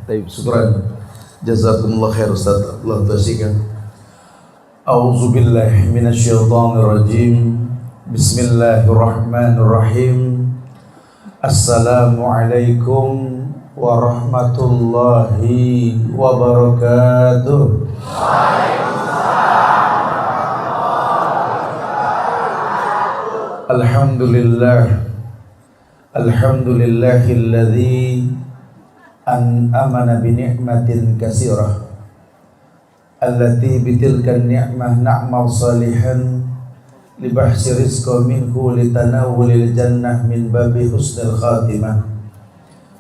Baik, syukran. Jazakumullah khair Ustaz. Allah tasyikan. A'udzu billahi minasyaitonir rajim. Bismillahirrahmanirrahim. Assalamualaikum warahmatullahi wabarakatuh. Alhamdulillah. Alhamdulillahilladzi an'amana bi ni'matin katsirah allati bitilka ni'mah na'mal salihan li bahsi rizqa minhu litanawulil jannah min babi husnil khatimah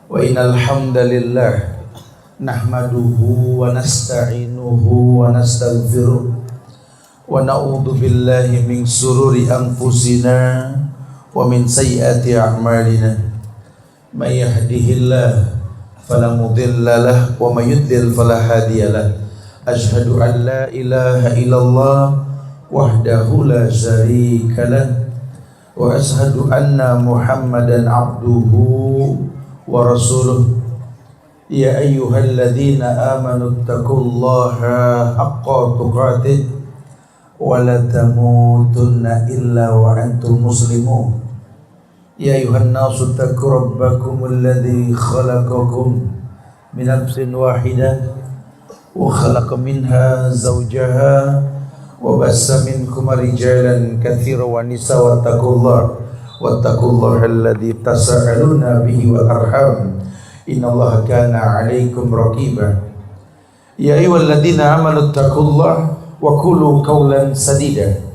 wa innal hamdalillah nahmaduhu wa nasta'inuhu wa nastaghfiruh wa na'udzu billahi min sururi anfusina wa min sayyiati a'malina may yahdihillahu fala mudilla lahu wa may yudlil fala hadiya lahu asyhadu an la ilaha illallah wahdahu la syarika lahu wa asyhadu anna muhammadan abduhu wa rasuluh ya ayyuhalladzina amanu taqullaha haqqa tuqatih wa la tamutunna illa wa antum muslimun ya ayuhan nasu taqu rabbakumul ladzi khalaqakum min nafsin wahidah wa khalaqa minha zawjaha wa bassa minkum rijalan katsiran wa nisaa wattaqullaha alladzi tasaaluna bihi wal arham innallaha kana 'alaikum raqiba ya ayyuhalladzina amanu taqullaha wa qulu qawlan sadida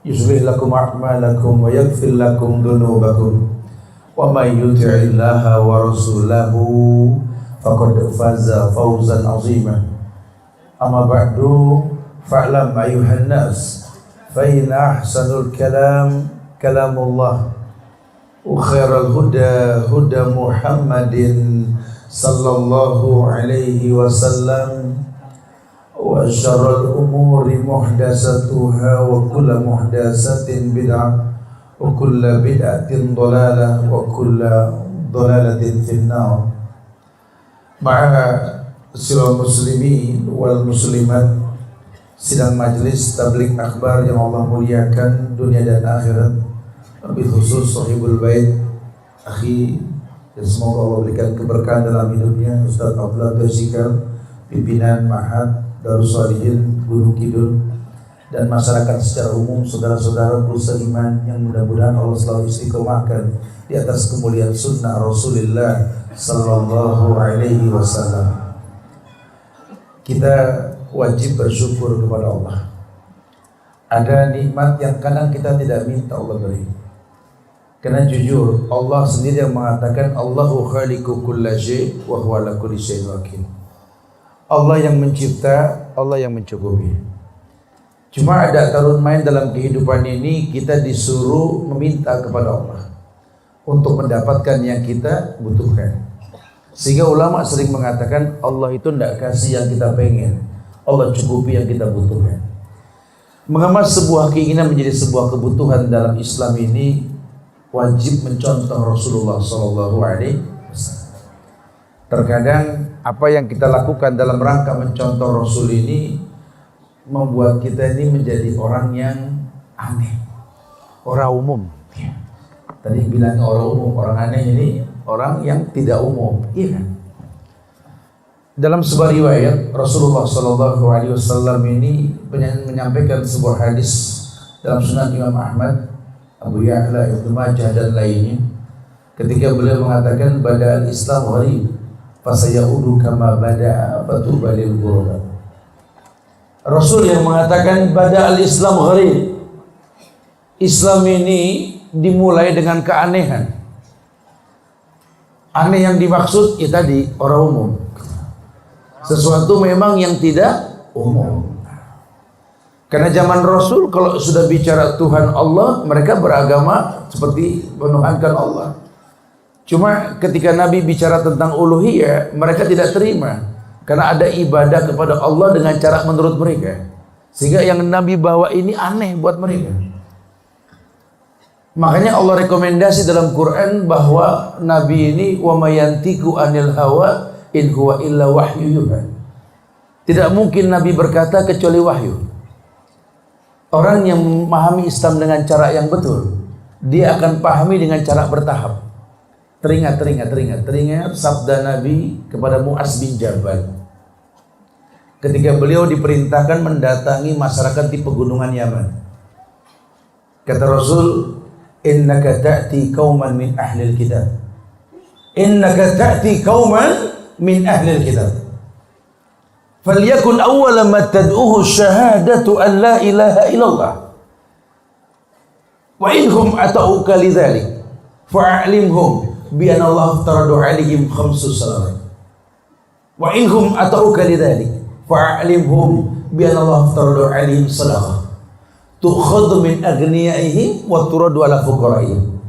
yuslih lakum a'malakum wa yaghfir lakum dhunubakum wa may yuti'illaha wa rasulahu faqad faza fawzan 'azima amma ba'du fa'lam ayyuhan nas fa inna ahsanul kalam kalamullah wa khairal huda huda Muhammadin sallallahu alaihi wasallam wa syarrul umuri muhdatsatuha wa kullu muhdatsatin bid'ah wa kullu bid'atin dhalalah wa kullu dhalalatin finnar. Ma'asyiral muslimin wal muslimat, sidang majelis tabligh akhbar yang Allah muliakan dunia dan akhirat, lebih khusus sahibul bait akhi, dan semoga Allah berikan keberkahan dalam hidupnya Ustaz Abdullah Tazikal, pimpinan Ma'had Darus Shalihin Gunung Kidul, dan masyarakat secara umum, saudara-saudara musliman yang mudah-mudahan Allah selalu istiqomahkan di atas kemuliaan sunnah Rasulullah sallallahu alaihi wasallam. Kita wajib bersyukur kepada Allah. Ada nikmat yang kadang kita tidak minta Allah beri. Karena jujur Allah sendiri yang mengatakan Allahu khaliqu kulli syai' wa huwa ala kulli syai'in wakil. Allah yang mencipta, Allah yang mencukupi. Cuma ada tarun main dalam kehidupan ini, kita disuruh meminta kepada Allah untuk mendapatkan yang kita butuhkan. Sehingga ulama sering mengatakan Allah itu tidak kasih yang kita pengen, Allah cukupi yang kita butuhkan. Mengemas sebuah keinginan menjadi sebuah kebutuhan dalam Islam ini wajib mencontoh Rasulullah SAW. Terkadang apa yang kita lakukan dalam rangka mencontoh Rasul ini membuat kita ini menjadi orang yang aneh, orang umum. Tadi bilang orang umum, orang aneh ini orang yang tidak umum, iya kan? Dalam sebuah riwayat Rasulullah SAW ini menyampaikan sebuah hadis dalam Sunan Imam Ahmad, Abu Ya'la, Ibnu Majah dan lainnya, ketika beliau mengatakan bada'al Islam gharib fasayaudu kama bada'a fatuba lil ghuraba. Rasul yang mengatakan bada'al Islam gharib, Islam ini dimulai dengan keanehan. Aneh yang dimaksud ya tadi orang umum, sesuatu memang yang tidak umum. Karena zaman Rasul kalau sudah bicara Tuhan Allah, mereka beragama seperti menuhankan Allah. Cuma ketika Nabi bicara tentang uluhiyah, mereka tidak terima. Karena ada ibadah kepada Allah dengan cara menurut mereka. Sehingga yang Nabi bawa ini aneh buat mereka. Makanya Allah rekomendasi dalam Quran bahwa Nabi ini wa mayantiku anil hawa in huwa illa wahyu yuha. Tidak mungkin Nabi berkata kecuali wahyu. Orang yang memahami Islam dengan cara yang betul, dia akan pahami dengan cara bertahap. Teringat sabda Nabi kepada Mu'az bin Jabal ketika beliau diperintahkan mendatangi masyarakat di pegunungan Yaman. Kata Rasul, innaka ta'ti qauman min ahlil kitab. Innaka ta'ti qauman min ahlil kitab. Falyakun awwala ma tad'uhu syahadatu an la ilaha illallah. Wa inhum ata'uka lidzalik fa'alimhum bi anna Allah aftaradu 'alaihim khamsus salawat. Wa inhum ata'uka lidzalik fa'alimhum bi anna Allah aftaradu 'alaihim sadaqah. Tukhadhu min aghniyaihim wa turadu ala fuqaraihim.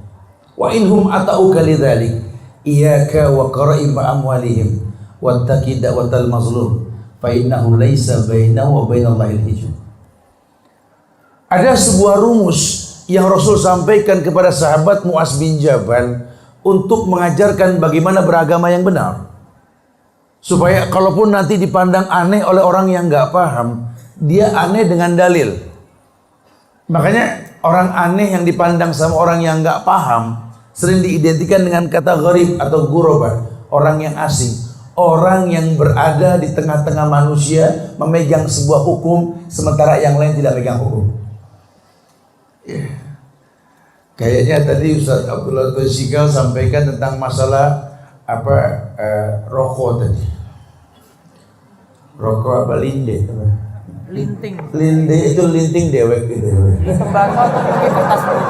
Wa inhum ata'uka lidzalik iyyaka wa qara'im amwalihim wattaqi da'watal mazlum fa innahu laisa bainahu wa bainallahil hijab. Ada sebuah rumus yang Rasul sampaikan kepada sahabat Mu'az bin Jabal untuk mengajarkan bagaimana beragama yang benar, supaya kalaupun nanti dipandang aneh oleh orang yang nggak paham, dia aneh dengan dalil. Makanya orang aneh yang dipandang sama orang yang nggak paham sering diidentikan dengan kata gharib atau ghuraba, orang yang asing, orang yang berada di tengah-tengah manusia memegang sebuah hukum sementara yang lain tidak memegang hukum. Kayaknya tadi Ustaz Abdullah Tosikal sampaikan tentang masalah rokok tadi. Rokok apa linde? Linting. Linde itu linting dewek gitu. Tembakau atau pakai kertas dulu?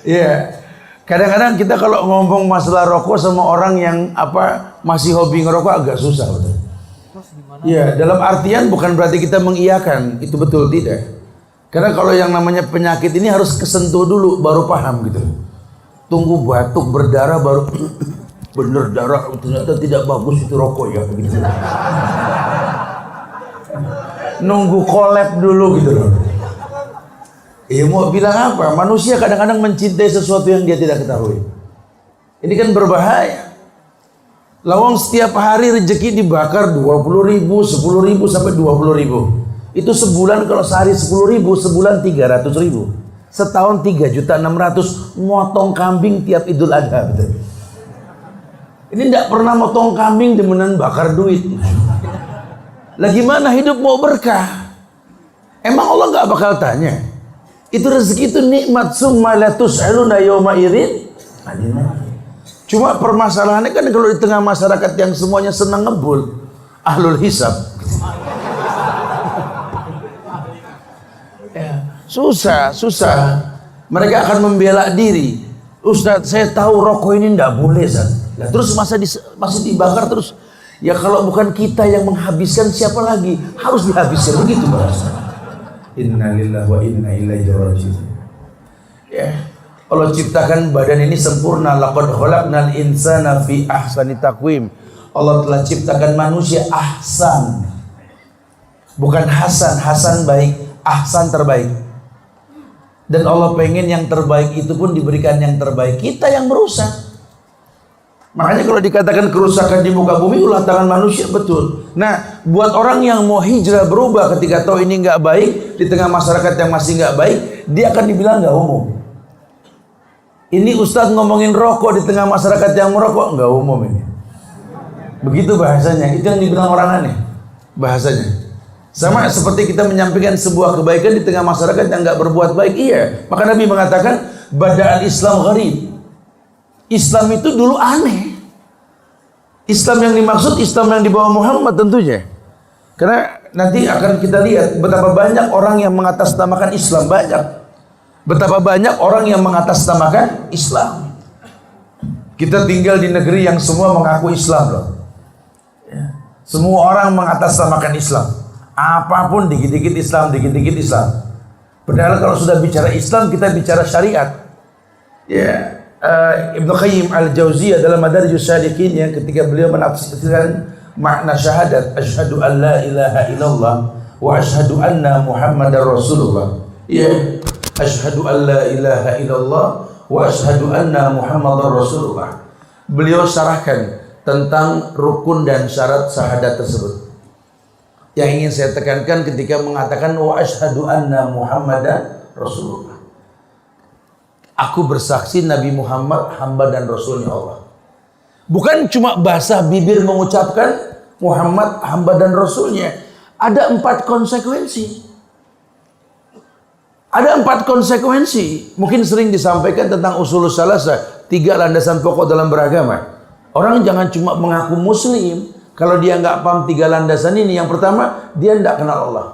Iya. Kadang-kadang kita kalau ngomong masalah rokok sama orang yang masih hobi ngerokok agak susah, betul. Iya, dalam artian bukan berarti kita mengiyakan, itu betul, tidak. Karena kalau yang namanya penyakit ini harus kesentuh dulu baru paham gitu. Tunggu batuk berdarah baru bener darah, ternyata tidak bagus itu rokok ya begitu. Nunggu kolab dulu gitu loh. Mau bilang apa? Manusia kadang-kadang mencintai sesuatu yang dia tidak ketahui. Ini kan berbahaya. Lawang setiap hari rezeki dibakar 20.000, 10.000 sampai 20.000. Itu sebulan, kalau sehari 10.000, sebulan 300.000. Setahun 3.600.000 motong kambing tiap Idul Adha, betul. Ini tidak pernah motong kambing demenan bakar duit. Lagi mana hidup mau berkah? Emang Allah nggak bakal tanya? Itu rezeki itu nikmat, summa la tus'aluna yawma idzin. Cuma permasalahannya kan kalau di tengah masyarakat yang semuanya senang ngebul, ahlul hisab. Susah. Mereka akan membela diri. Ustadz, saya tahu rokok ini tidak boleh, Ustadz. Nah, terus masih dibakar terus. Ya kalau bukan kita yang menghabiskan, siapa lagi? Harus dihabiskan, begitu bahasa. Inna lillahi wa inna ilaihi raji'un. Ya, Allah ciptakan badan ini sempurna. Laqad khalaqnal insana fi ahsani taqwim. Allah telah ciptakan manusia ahsan. Bukan hasan, hasan baik, ahsan terbaik. Dan Allah pengen yang terbaik itu pun diberikan yang terbaik. Kita yang merusak. Makanya kalau dikatakan kerusakan di muka bumi ulah tangan manusia, betul. Nah, buat orang yang mau hijrah berubah ketika tahu ini nggak baik di tengah masyarakat yang masih nggak baik, dia akan dibilang nggak umum. Ini Ustadz ngomongin rokok di tengah masyarakat yang merokok, nggak umum ini. Begitu bahasanya. Itu yang dibilang orang aneh bahasanya. Sama seperti kita menyampaikan sebuah kebaikan di tengah masyarakat yang nggak berbuat baik. Iya. Maka Nabi mengatakan bada'al Islam gharib. Islam itu dulu aneh. Islam yang dimaksud Islam yang dibawa Muhammad tentunya. Karena nanti akan kita lihat betapa banyak orang yang mengatasnamakan Islam, banyak. Betapa banyak orang yang mengatasnamakan Islam. Kita tinggal di negeri yang semua mengaku Islam loh. Ya. Semua orang mengatasnamakan Islam. Apapun dikit-dikit Islam, dikit-dikit Islam. Padahal kalau sudah bicara Islam kita bicara syariat. Ya. Ibnu Qayyim al-Jauziyah dalam Madarijus Salikin ya, ketika beliau menafsirkan makna syahadat asyhadu an la ilaha illallah wa asyhadu anna Muhammadar Rasulullah. Ya, asyhadu an la ilaha illallah wa asyhadu anna Muhammadar Rasulullah. Beliau syarahkan tentang rukun dan syarat syahadat tersebut. Yang ingin saya tekankan ketika mengatakan wa asyhadu anna Muhammadan Rasulullah. Aku bersaksi Nabi Muhammad hamba dan rasulnya Allah. Bukan cuma bahasa bibir mengucapkan Muhammad hamba dan rasulnya. Ada 4 konsekuensi. Ada 4 konsekuensi. Mungkin sering disampaikan tentang usul salasah, 3 landasan pokok dalam beragama. Orang jangan cuma mengaku muslim kalau dia nggak paham 3 landasan ini. Yang pertama, dia nggak kenal Allah,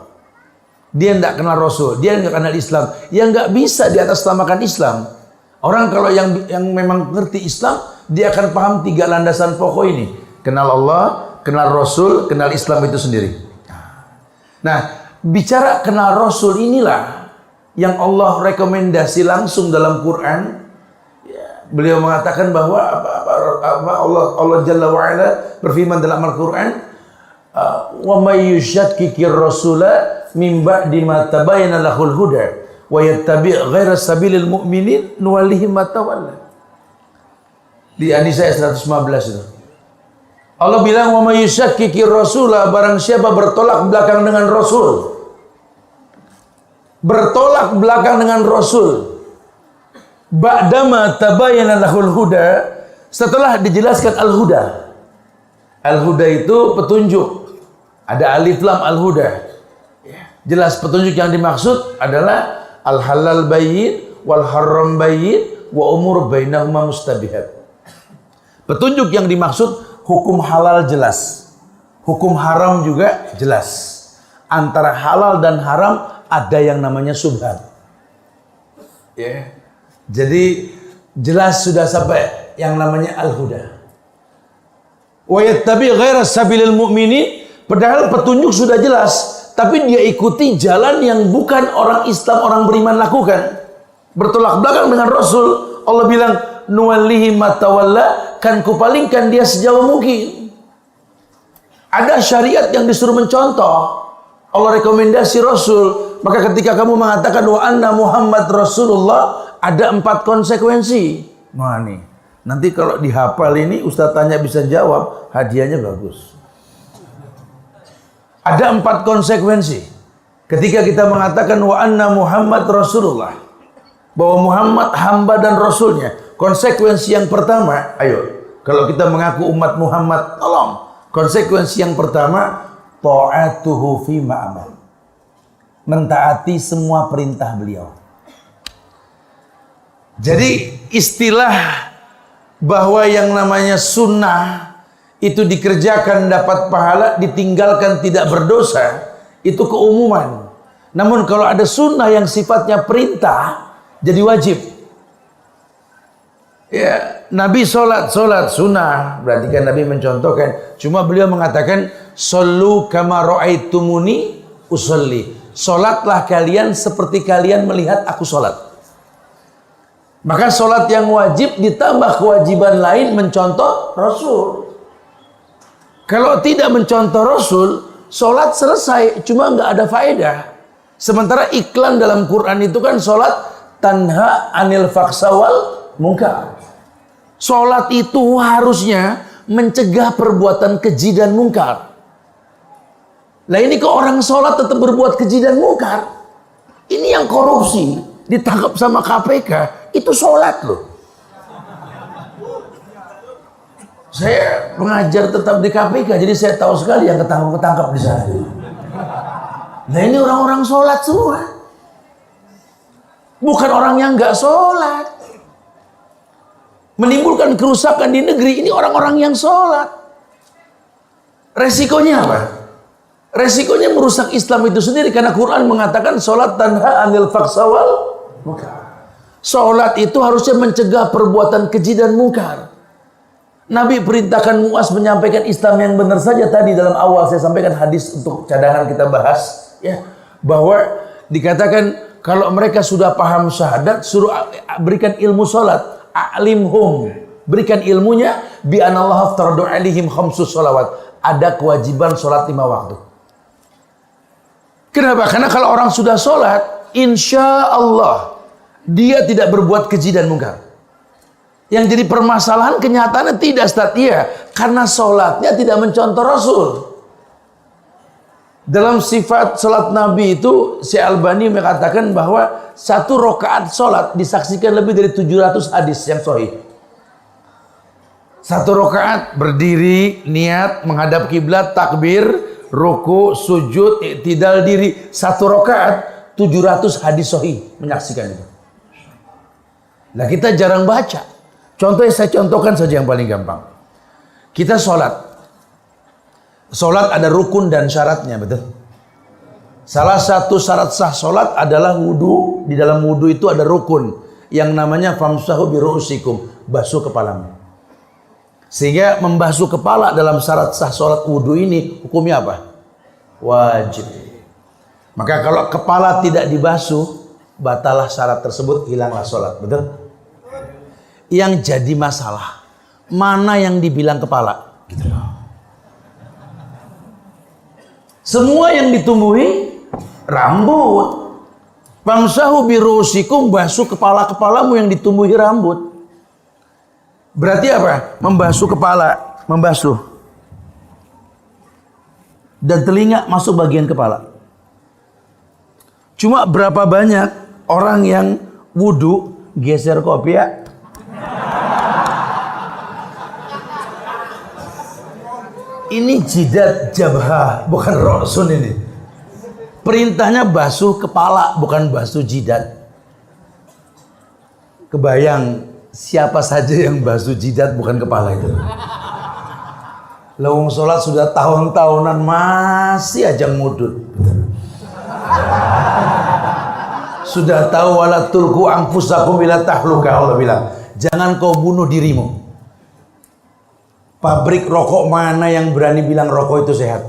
dia nggak kenal Rasul, dia nggak kenal Islam. Yang nggak bisa di atas namakan Islam. Orang kalau yang memang ngerti Islam, dia akan paham 3 landasan pokok ini. Kenal Allah, kenal Rasul, kenal Islam itu sendiri. Nah, bicara kenal Rasul inilah yang Allah rekomendasi langsung dalam Quran. Beliau mengatakan bahwa Allah Jalla wa'ala berfirman dalam Al-Quran, wa may yushakkikir rasula min ba'di ma tabayyana lahul huda wa yattabi' ghaira sabilil mu'minin nuwallihi ma tawalla. Di An-Nisa 115 itu Allah bilang, wa may yushakkikir rasula, barang siapa bertolak belakang dengan Rasul, bertolak belakang dengan Rasul, ba'dama tabayyana lahul huda, setelah dijelaskan al-huda. Al-huda itu petunjuk. Ada alif lam al-huda. Jelas petunjuk yang dimaksud adalah al-halal bayyin wal haram bayyin wa umur bainahuma mustabihat. Petunjuk yang dimaksud hukum halal jelas, hukum haram juga jelas. Antara halal dan haram ada yang namanya subhat. Jadi jelas sudah sampai yang namanya al-huda. Wa yattabi ghaira sabilil mu'minin, padahal petunjuk sudah jelas, tapi dia ikuti jalan yang bukan orang Islam, orang beriman lakukan. Bertolak belakang dengan Rasul. Allah bilang, nuwallihi ma tawalla, kan kupalingkan dia sejauh mungkin. Ada syariat yang disuruh mencontoh. Allah rekomendasi Rasul. Maka ketika kamu mengatakan wa anna Muhammad Rasulullah, ada 4 konsekuensi. Nah nih, nanti kalau dihafal ini Ustaz tanya bisa jawab, hadiahnya bagus. Ada 4 konsekuensi ketika kita mengatakan wa anna Muhammad Rasulullah, bahwa Muhammad hamba dan rasulnya. Konsekuensi yang pertama, ayo, kalau kita mengaku umat Muhammad, tolong. Konsekuensi yang pertama, ta'atuhu fi ma'amal, mentaati semua perintah beliau. Jadi istilah bahwa yang namanya sunnah itu dikerjakan dapat pahala, ditinggalkan tidak berdosa, itu keumuman. Namun kalau ada sunnah yang sifatnya perintah, jadi wajib. Ya, Nabi sholat sunnah, berarti kan Nabi mencontohkan. Cuma beliau mengatakan, "Shollu kama ra'aitumuni usolli." Sholatlah kalian seperti kalian melihat aku sholat. Maka sholat yang wajib ditambah kewajiban lain mencontoh Rasul. Kalau tidak mencontoh Rasul, sholat selesai, cuma nggak ada faedah. Sementara iklan dalam Quran itu kan sholat tanha anil faksa wal munkar. Sholat itu harusnya mencegah perbuatan keji dan mungkar. Lah ini kok orang sholat tetap berbuat keji dan mungkar. Ini yang korupsi ditangkap sama KPK, itu sholat loh. Saya mengajar tetap di KPK, jadi saya tahu sekali yang ketangkap di sana. Nah ini orang-orang sholat semua, bukan orang yang nggak sholat. Menimbulkan kerusakan di negeri ini orang-orang yang sholat. Resikonya apa? Resikonya merusak Islam itu sendiri, karena Quran mengatakan sholat tanha anil faksa wal munkar. Sholat itu harusnya mencegah perbuatan keji dan mungkar. Nabi perintahkan Muaz menyampaikan Islam yang benar saja. Tadi dalam awal saya sampaikan hadis untuk cadangan kita bahas, ya, bahwa dikatakan kalau mereka sudah paham syahadat, suruh berikan ilmu sholat, a'limhum, berikan ilmunya, bi anallahu aftaradu alaihim khamsus sholawat, ada kewajiban sholat 5 waktu. Kenapa? Karena kalau orang sudah sholat, insya Allah dia tidak berbuat keji dan mungkar. Yang jadi permasalahan kenyataannya tidak, Ustaz. Iya, karena sholatnya tidak mencontoh Rasul. Dalam sifat sholat Nabi itu, Syekh Albani mengatakan bahwa 1 rakaat sholat disaksikan lebih dari 700 hadis yang sahih. 1 rakaat berdiri, niat, menghadap kiblat, takbir, ruku, sujud, i'tidal diri. 1 rakaat 700 hadis sahih menyaksikan itu. Nah, kita jarang baca. Contohnya saya contohkan saja yang paling gampang. Kita sholat. Sholat ada rukun dan syaratnya, betul? Salah satu syarat sah sholat adalah wudhu. Di dalam wudhu itu ada rukun yang namanya famsahu biru'usikum, basuh kepalamu. Sehingga membasuh kepala dalam syarat sah sholat wudhu ini hukumnya apa? Wajib. Maka kalau kepala tidak dibasuh, batalah syarat tersebut, hilanglah sholat, betul? Yang jadi masalah, mana yang dibilang kepala? Gitu loh. Semua yang ditumbuhi rambut. Famsahu birusikum, basuh kepala-kepalamu yang ditumbuhi rambut. Berarti apa? Membasuh kepala, membasuh. Dan telinga masuk bagian kepala. Cuma berapa banyak orang yang wudhu geser kopiah? Ini jidat jabhah, bukan roksun ini. Perintahnya basuh kepala, bukan basuh jidat. Kebayang siapa saja yang basuh jidat bukan kepala itu. Lawang sholat sudah tahun-tahunan masih aja mudut. Sudah tahu wala tulku anfusakum bila tahluka, Allah bilang. Jangan kau bunuh dirimu. Pabrik rokok mana yang berani bilang rokok itu sehat?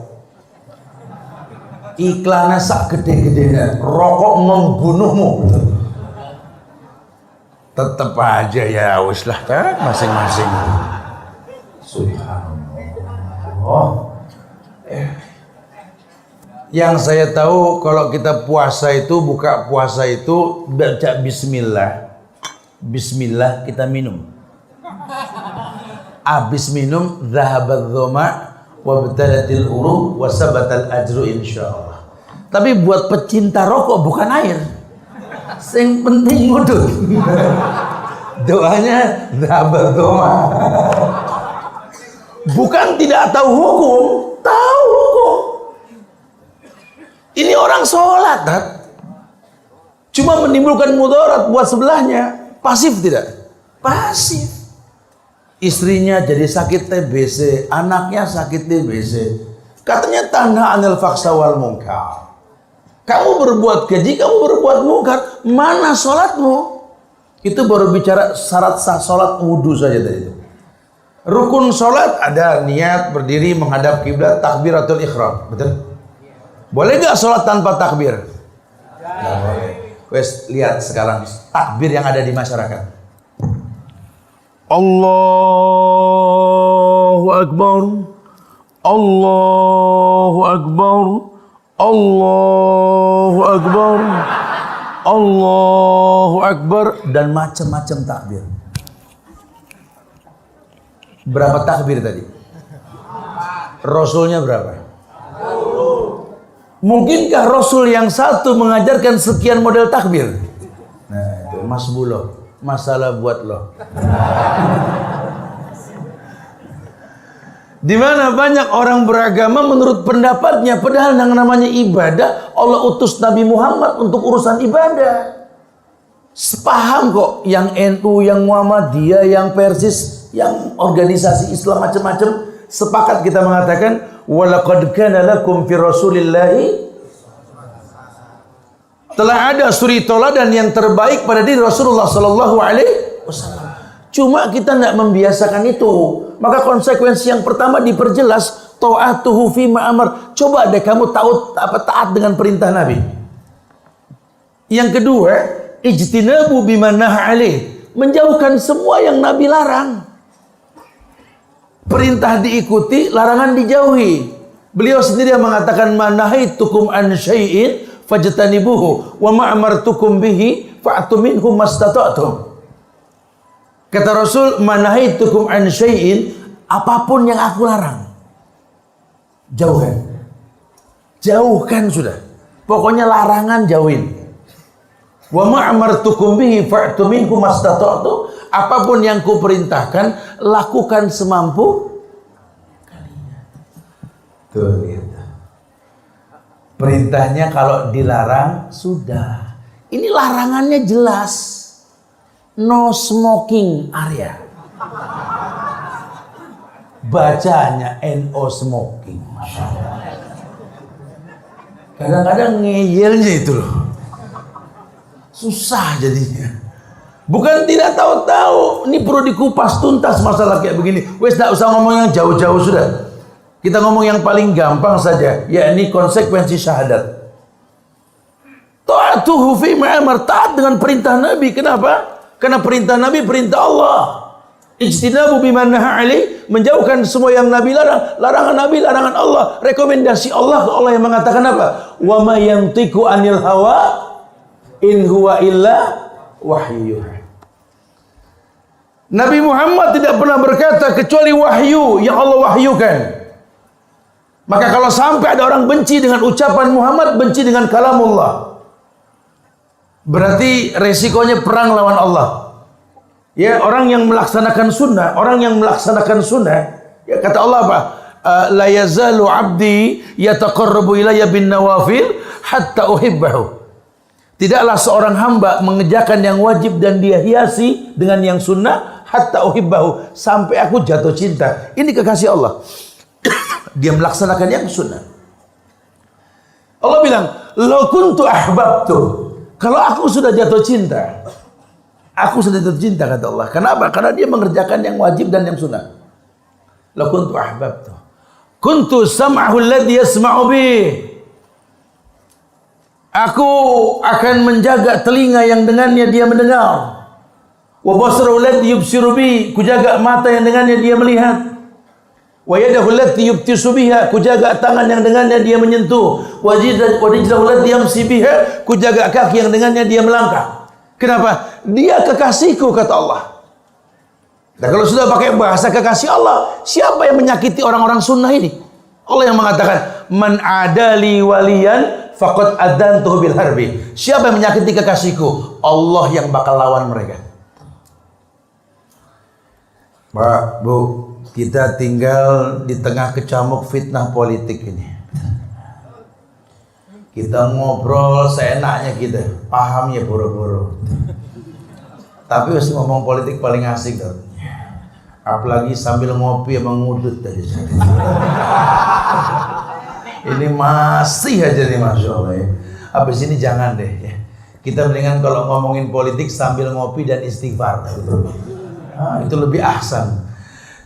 Iklannya sak gede-gedenya, rokok membunuhmu. Tetap aja ya, wis lah kan masing-masing. Subhanallah. Yang saya tahu kalau kita puasa itu, buka puasa itu baca bismillah. Bismillah kita minum. Habis minum zahabat dhoma wa btalatil uruq wa sabatal ajru insyaallah. Tapi buat pecinta rokok bukan air. Yang penting mudut. Doanya zahabat dhoma. Bukan tidak tahu hukum, tahu hukum. Ini orang sholat, cuma menimbulkan mudarat buat sebelahnya. Pasif tidak? Pasif. Istrinya jadi sakit TBC, anaknya sakit TBC. Katanya tanha anil faksa wal munkar. Kamu berbuat keji, kamu berbuat munkar. Mana sholatmu? Itu baru bicara syarat sah sholat wudhu saja tadi itu. Rukun sholat ada niat, berdiri, menghadap kiblat, takbiratul ihram. Betul? Boleh gak sholat tanpa takbir? Gak boleh. Wes, lihat sekarang takbir yang ada di masyarakat. Allahu Akbar, Allahu Akbar, Allahu Akbar, Allahu Akbar, dan macam-macam takbir. Berapa takbir tadi? Rasulnya berapa? Mungkinkah Rasul yang satu mengajarkan sekian model takbir? Nah, itu Mas Bulo. Masalah buat lo. Di mana banyak orang beragama menurut pendapatnya, padahal yang namanya ibadah Allah utus Nabi Muhammad untuk urusan ibadah. Sepaham kok yang NU, yang Muhammadiyah, yang Persis, yang organisasi Islam macam-macam, sepakat kita mengatakan walaqad kana lakum fi Rasulillahi, telah ada suri toladan yang terbaik pada diri Rasulullah Sallallahu Alaihi Wasallam. Cuma kita tidak membiasakan itu. Maka konsekuensi yang pertama diperjelas, ta'atuhu fi ma'amar. Coba deh kamu taat dengan perintah Nabi. Yang kedua, ijtinabu bima naha alaih, menjauhkan semua yang Nabi larang. Perintah diikuti, larangan dijauhi. Beliau sendiri yang mengatakan manahaitukum an syai'in fajtanibuhu wa ma amartukum bihi fa'tu minhu mastata'tum. Kata Rasul, "Manahaitukum an syai'in", apapun yang aku larang, jauhkan. Jauhkan sudah. Pokoknya larangan jauhin. Wa ma amartukum bihi fa'tu minhu mastata'tu, apapun yang kuperintahkan, lakukan semampu kalian. Tuh, lihat. Perintahnya kalau dilarang, sudah. Ini larangannya jelas. No smoking area. Bacanya NO smoking. Kadang-kadang ngeyelnya itu loh. Susah jadinya. Bukan tidak tahu-tahu. Ini perlu dikupas tuntas masalah kayak begini. Wes tak usah ngomong yang jauh-jauh sudah. Kita ngomong yang paling gampang saja, yakni konsekuensi syahadat. Ta'atuhu fi ma'amar, taat dengan perintah Nabi. Kenapa? Karena perintah Nabi perintah Allah. Ijtinabu biman naha alaih, menjauhkan semua yang Nabi larang. Larangan Nabi, larangan Allah. Rekomendasi Allah, Allah yang mengatakan apa? Wa ma yantiqu anil hawa in huwa illa wahyu. Nabi Muhammad tidak pernah berkata kecuali wahyu yang Allah wahyukan. Maka kalau sampai ada orang benci dengan ucapan Muhammad, benci dengan kalamullah, berarti resikonya perang lawan Allah. Ya, orang yang melaksanakan sunnah, ya kata Allah apa? La yazalu abdi yataqarrabu ilayya bin nawafil hatta uhibbahu. Tidaklah seorang hamba mengerjakan yang wajib dan dia hiasi dengan yang sunnah hatta uhibbahu, sampai aku jatuh cinta. Ini kekasih Allah. Dia melaksanakan yang sunnah. Allah bilang, "Law kuntu ahbabtu", kalau aku sudah jatuh cinta. Aku sudah jatuh cinta, kata Allah. Kenapa? Karena dia mengerjakan yang wajib dan yang sunnah. Law kuntu ahbabtu kuntu sam'ahu alladhi yasma'u bih. Aku akan menjaga telinga yang dengannya dia mendengar. Wa basarahu alladhi yubsiru bih, kujaga mata yang dengannya dia melihat. Wa yadahu allati yubtisu biha, kujaga tangan yang dengannya dia menyentuh. Wa rijlahu allati yamsi biha, kujaga kaki yang dengannya dia melangkah. Kenapa? Dia kekasihku, kata Allah. Nah, kalau sudah pakai bahasa kekasih Allah, siapa yang menyakiti orang-orang sunnah ini? Allah yang mengatakan, "Man adali waliyan faqad adantuhu bil harbi." Siapa yang menyakiti kekasihku? Allah yang bakal lawan mereka. Pak, Bu, kita tinggal di tengah kecamuk fitnah politik ini. Kita ngobrol seenaknya kita, pahamnya boro-boro. Tapi masih ngomong politik paling asik tuh. Apalagi sambil ngopi emang ngudut tadi. Ini masih aja nih, Masya Allah ya. Habis ini jangan deh ya. Kita mendingan kalau ngomongin politik sambil ngopi dan istighfar. Nah, itu lebih ahsan.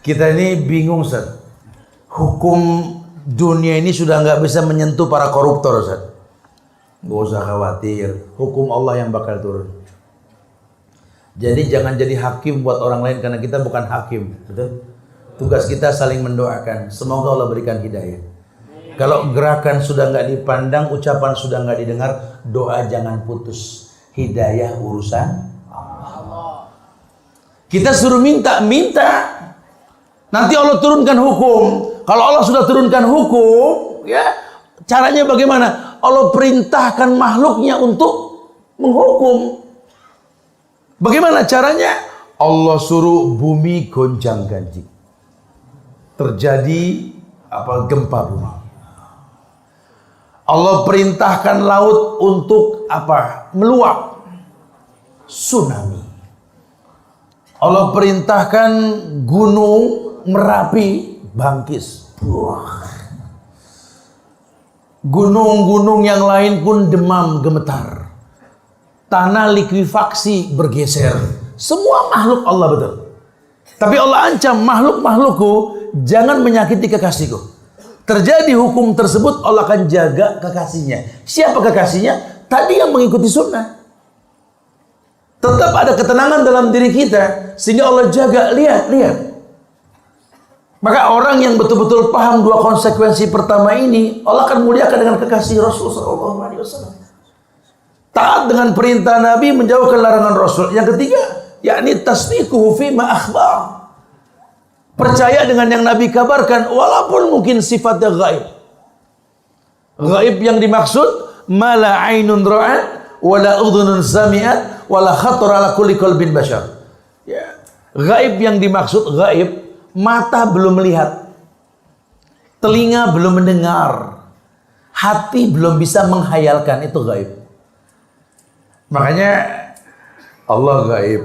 Kita ini bingung, Ustaz. Hukum dunia ini sudah nggak bisa menyentuh para koruptor, Ustaz. Nggak usah khawatir, hukum Allah yang bakal turun. Jadi jangan jadi hakim buat orang lain, karena kita bukan hakim, betul? Tugas kita saling mendoakan. Semoga Allah berikan hidayah. Kalau gerakan sudah nggak dipandang, ucapan sudah nggak didengar, doa jangan putus. Hidayah urusan Allah. Kita suruh minta. Nanti Allah turunkan hukum. Kalau Allah sudah turunkan hukum, ya caranya bagaimana? Allah perintahkan makhluknya untuk menghukum. Bagaimana caranya? Allah suruh bumi gonjang-ganjing. Terjadi gempa bumi. Allah perintahkan laut untuk meluap. Tsunami. Allah perintahkan gunung Merapi bangkis. Gunung-gunung yang lain pun demam gemetar. Tanah likuifaksi bergeser. Semua makhluk Allah, betul. Tapi Allah ancam makhluk-makhlukku, jangan menyakiti kekasihku. Terjadi hukum tersebut, Allah akan jaga kekasihnya. Siapa kekasihnya? Tadi yang mengikuti sunnah. Tetap ada ketenangan dalam diri kita, sehingga Allah jaga. Lihat. Maka orang yang betul-betul paham dua konsekuensi pertama ini, Allah akan muliakan dengan kekasih Rasul SAW. Taat dengan perintah Nabi, menjauhkan larangan Rasul. Yang ketiga, yakni tasdiquhu fi ma akhbar. Percaya dengan yang Nabi kabarkan walaupun mungkin sifatnya gaib. Gaib yang dimaksud mala ainun ra'at wala udhunun sami'at wala khatar ala kulli qalbin bashar. Ya. Gaib yang dimaksud gaib, mata belum melihat, telinga belum mendengar, hati belum bisa menghayalkan, itu gaib. Makanya Allah gaib,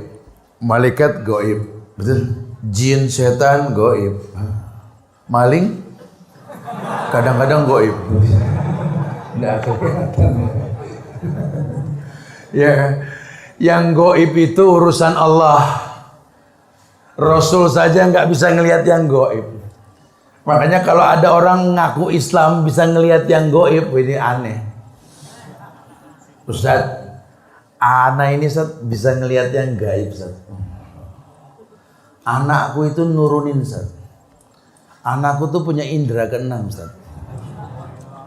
malaikat gaib, betul? Jin, setan gaib, maling kadang-kadang gaib. Nggak kelihatan. Ya, yang gaib itu urusan Allah. Rasul saja nggak bisa ngelihat yang gaib. Makanya kalau ada orang ngaku Islam bisa ngelihat yang gaib, ini aneh. Ustaz, ana ini Ustaz bisa ngelihat yang gaib Ustaz. Anakku itu nurunin Ustaz. Anakku tuh punya indera keenam Ustaz.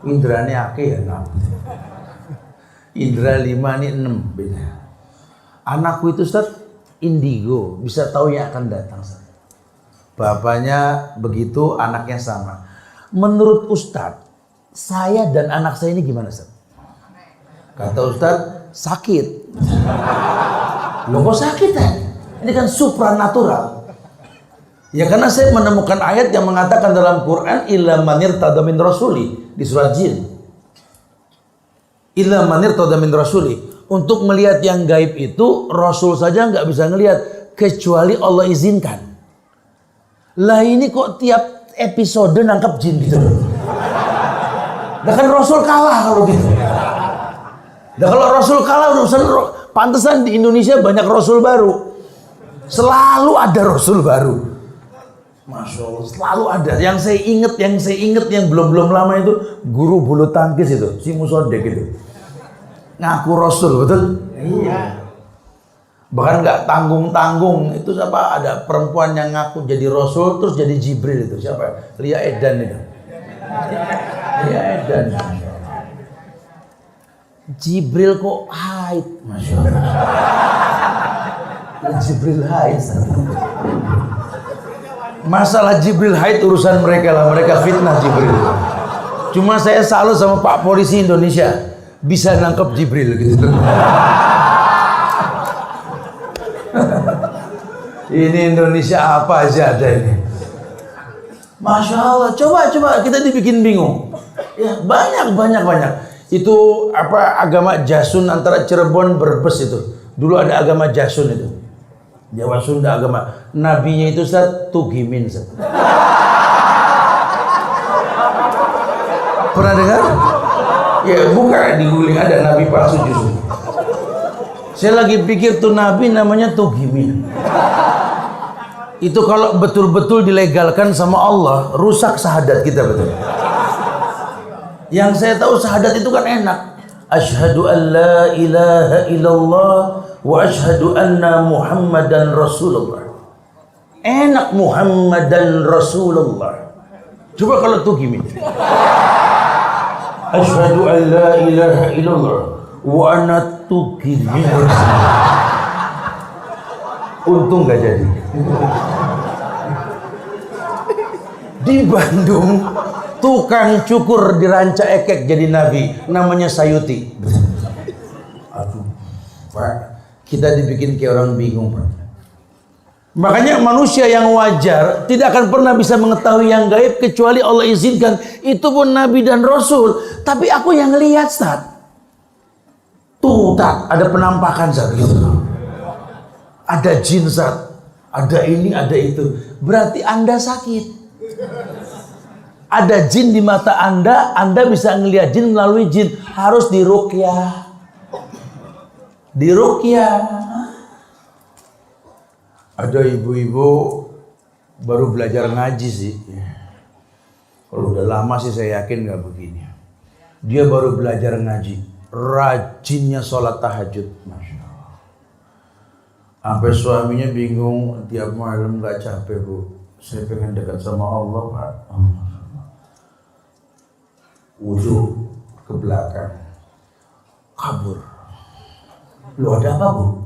Indranya akeh ya 6. Indra 5 ini 6 beda. Anakku itu Ustaz indigo, bisa tahu yang akan datang Ustaz. Bapaknya begitu, anaknya sama. Menurut Ustaz, saya dan anak saya ini gimana Ustaz? Kata Ustaz, sakit. Loh kok sakit ya? Ini kan supranatural. Ya karena saya menemukan ayat yang mengatakan dalam Quran illa manir tadamin rasuli di surat Jin. Illa manir tadamin rasuli. Untuk melihat yang gaib itu Rasul saja nggak bisa ngelihat kecuali Allah izinkan. Lah ini kok tiap episode nangkap jin gitu. Nah kan Rasul kalah kalau gitu. Nah kalau Rasul kalah urusan pantesan di Indonesia banyak Rasul baru. Selalu ada Rasul baru. Masya Allah, selalu ada. Yang saya inget yang belum lama itu guru bulu tangkis itu, si Musodek itu. Ngaku Rasul, betul? Iya. Bahkan nggak tanggung-tanggung. Itu siapa? Ada perempuan yang ngaku jadi Rasul terus jadi Jibril itu. Siapa? Lia Edan itu. Lia Edan. Jibril kok haid, Masya Allah. Jibril haid. Masalah Jibril haid urusan mereka lah, mereka fitnah Jibril. Cuma saya salut sama Pak Polisi Indonesia bisa nangkep Jibril gitu. Ini Indonesia apa aja ada ini. Masya Allah, coba kita dibikin bingung. Ya banyak. Itu apa agama Jasun antara Cirebon Brebes itu. Dulu ada agama Jasun itu. Jawa Sunda agama. Nabinya itu Ustaz Tugimin Ustaz. Pernah dengar? Ya buka diguling ada nabi palsu justru. Saya lagi pikir tuh nabi namanya Tugimin. Itu kalau betul-betul dilegalkan sama Allah, rusak syahadat kita betul. Yang saya tahu syahadat itu kan enak. Asyhadu an la ilaha illallah wa asyhadu anna Muhammadan Rasulullah. Enak Muhammadan Rasulullah. Coba kalau Tugimin. Asyhadu an la ilaha illallah wa ana Tugimin. Untung gak jadi. Di Bandung tukang cukur di Ranca Ekek jadi nabi, namanya Sayuti. Aduh, Pak, kita dibikin kayak orang bingung, Pak. Makanya manusia yang wajar tidak akan pernah bisa mengetahui yang gaib kecuali Allah izinkan. Itu pun nabi dan rasul. Tapi aku yang lihat, Ustaz. Tuh, Ustaz, ada penampakan, Ustaz, gitu. Ada jin, Ustaz. Ada ini, ada itu. Berarti Anda sakit. Ada jin di mata Anda bisa ngelihat jin melalui jin. Harus diruqyah. Diruqyah. Ada ibu-ibu baru belajar ngaji sih. Kalau udah lama sih saya yakin nggak begini. Dia baru belajar ngaji. Rajinnya sholat tahajud. Masya Allah. Sampai suaminya bingung. Tiap malam nggak capek bu. Saya pengen dekat sama Allah Pak. Wudhu ke belakang, kabur. Lu ada apa bu?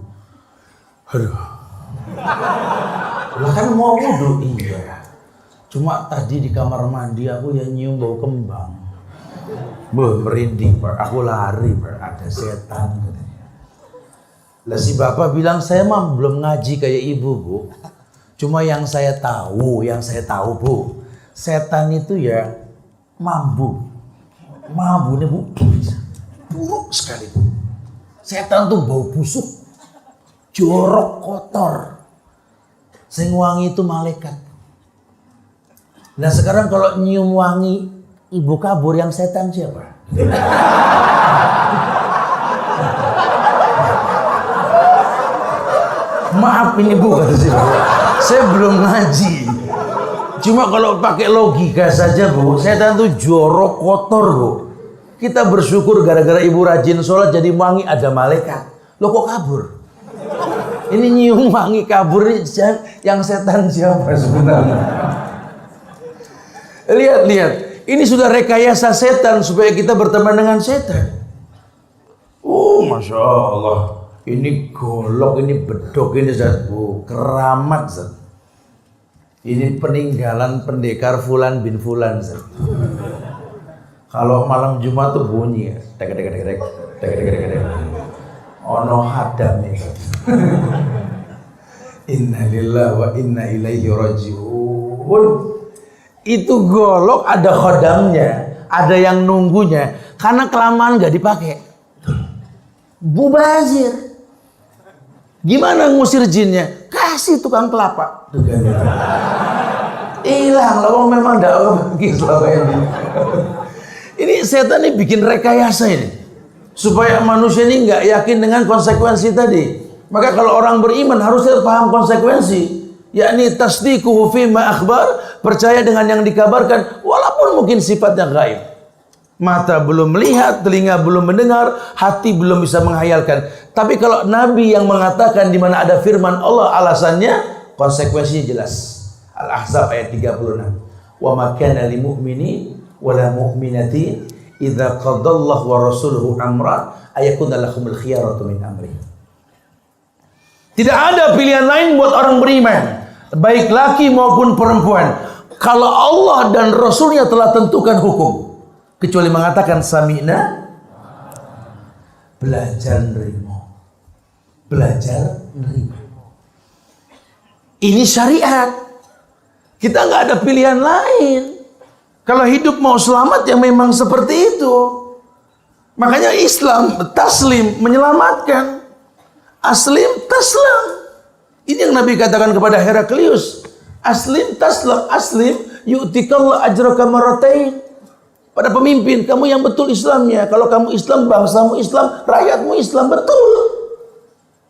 Aduh, Lah kan mau wudu, iya. Cuma tadi di kamar mandi aku ya nyium bau kembang. Merinding Pak, aku lari Pak, ada setan katanya. Lah si bapak bilang saya mah belum ngaji kayak ibu Bu. Cuma yang saya tahu Bu, setan itu ya mambu. Mambunya Bu, buruk sekali Bu. Setan tuh bau busuk, jorok, kotor. Sing wangi itu malaikat. Nah sekarang kalau nyium wangi ibu kabur, yang setan siapa? Maaf ini Bu, kata si bapak, saya belum ngaji. Cuma kalau pakai logika saja Bu, setan tuh jorok, kotor Bu. Kita bersyukur gara-gara ibu rajin sholat jadi wangi, ada malaikat. Loh kok kabur? Ini nyium wangi kabur, yang setan siapa sebenarnya? Lihat, ini sudah rekayasa setan supaya kita berteman dengan setan. Masya Allah, ini golok, ini bedok, ini Zat Bu, keramat Zat. Ini peninggalan pendekar Fulan bin Fulan Zat. Kalau malam Jumat tuh bunyi, tek. Ono hadam ya. Inna lillahi wa inna ilaihi rajiun. Itu golok ada khodamnya, ada yang nunggunya, karena kelamaan gak dipakai. Mubazir. Gimana ngusir jinnya? Kasih tukang kelapa. Hilang lah, memang tidak bagi selama ini. Ini setan ini bikin rekayasa ini supaya manusia ini nggak yakin dengan konsekuensi tadi. Maka kalau orang beriman harusnya paham konsekuensi, yakni tasdiquhu fima akhbar, percaya dengan yang dikabarkan walaupun mungkin sifatnya gaib. Mata belum melihat, telinga belum mendengar, hati belum bisa menghayalkan. Tapi kalau Nabi yang mengatakan di mana ada firman Allah, alasannya konsekuensinya jelas. Al-Ahzab ayat 36. Wa ma kana lil mu'mini wala mu'minati idza qadallahu wa rasuluhu amran ayakuna lahumul khiyaratu min amri. Tidak ada pilihan lain buat orang beriman, baik laki maupun perempuan, kalau Allah dan Rasulnya telah tentukan hukum, kecuali mengatakan sami'na, belajar nerima. Ini syariat. Kita nggak ada pilihan lain. Kalau hidup mau selamat ya memang seperti itu. Makanya Islam taslim, menyelamatkan. Aslim taslam. Ini yang Nabi katakan kepada Heraklius. Aslim taslam, aslim yu'tikallahu ajraka marratain. Pada pemimpin, kamu yang betul Islamnya. Kalau kamu Islam, bangsamu Islam, rakyatmu Islam, betul.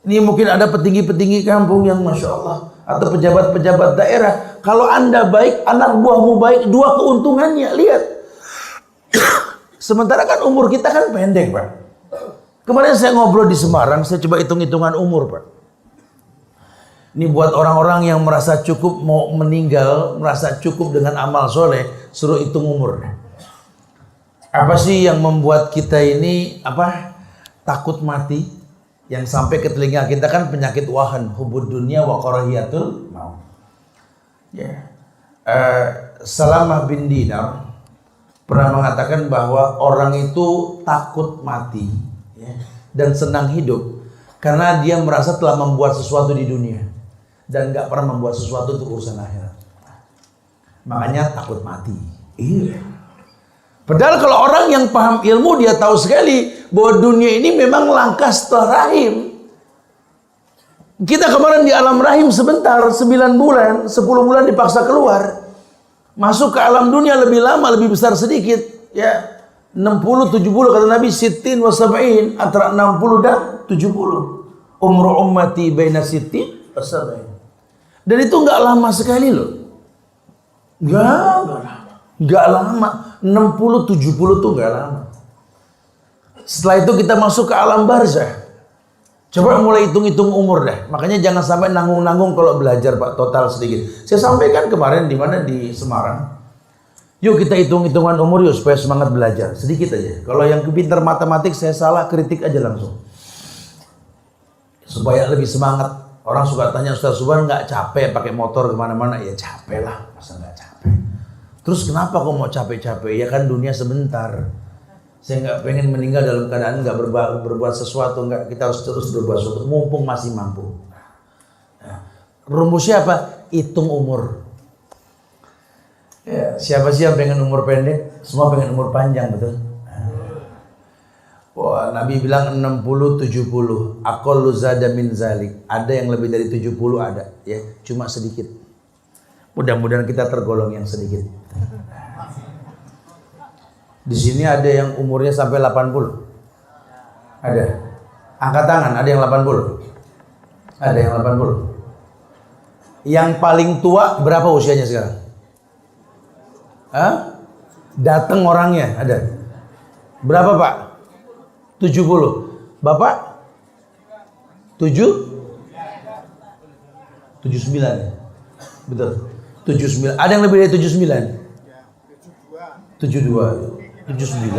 Ini mungkin ada petinggi-petinggi kampung yang Masya Allah, atau pejabat-pejabat daerah. Kalau Anda baik, anak buahmu baik, dua keuntungannya. Lihat. Sementara kan umur kita kan pendek Pak. Kemarin saya ngobrol di Semarang, saya coba hitung-hitungan umur Pak. Ini buat orang-orang yang merasa cukup mau meninggal, merasa cukup dengan amal soleh, suruh hitung umur. Apa sih yang membuat kita ini takut mati? Yang sampai ke telinga kita kan penyakit wahan, hubud dunia wa karahiyatul maut. Salamah bin Dinar pernah mengatakan bahwa orang itu takut mati dan senang hidup karena dia merasa telah membuat sesuatu di dunia dan gak pernah membuat sesuatu untuk urusan akhirat. Makanya takut mati. Iya. Padahal kalau orang yang paham ilmu, dia tahu sekali bahwa dunia ini memang langkah setelah rahim. Kita kemarin di alam rahim sebentar, 9 bulan, 10 bulan dipaksa keluar. Masuk ke alam dunia lebih lama, lebih besar sedikit. Ya, 60, 70 kata Nabi, sittin wa sab'in, antara 60 dan 70. Umru ummati baina sittin wa sab'in. Dan itu enggak lama sekali loh. Enggak lama. 60, 70 tuh enggak lama. Setelah itu kita masuk ke alam barzah. Coba mulai hitung-hitung umur deh. Makanya jangan sampai nanggung-nanggung kalau belajar Pak, total sedikit. Saya sampaikan kemarin di mana di Semarang. Yuk kita hitung-hitungan umur yuk supaya semangat belajar. Sedikit aja. Kalau yang pintar matematik saya salah, kritik aja langsung. Supaya lebih semangat Orang suka tanya, Ustaz Subhan nggak capek pakai motor kemana-mana? Ya capek lah, masa nggak capek. Terus kenapa kok mau capek-capek? Ya kan dunia sebentar. Saya nggak pengen meninggal dalam keadaan nggak berbuat sesuatu. Nggak, kita harus terus berbuat sesuatu, mumpung masih mampu. Nah, rumusnya apa? Hitung umur. Ya, siapa sih yang pengen umur pendek? Semua pengen umur panjang, betul? Wah, Nabi bilang 60-70. Aqallu zada min zalik. Ada yang lebih dari 70 ada, ya, cuma sedikit. Mudah-mudahan kita tergolong yang sedikit. Di sini ada yang umurnya sampai 80. Ada. Angkat tangan, ada yang 80. Ada yang 80. Yang paling tua berapa usianya sekarang? Hah? Datang orangnya, ada. Berapa, Pak? 70. Bapak? 79 ya? Betul. 79. Ada yang lebih dari 79? 72. 79.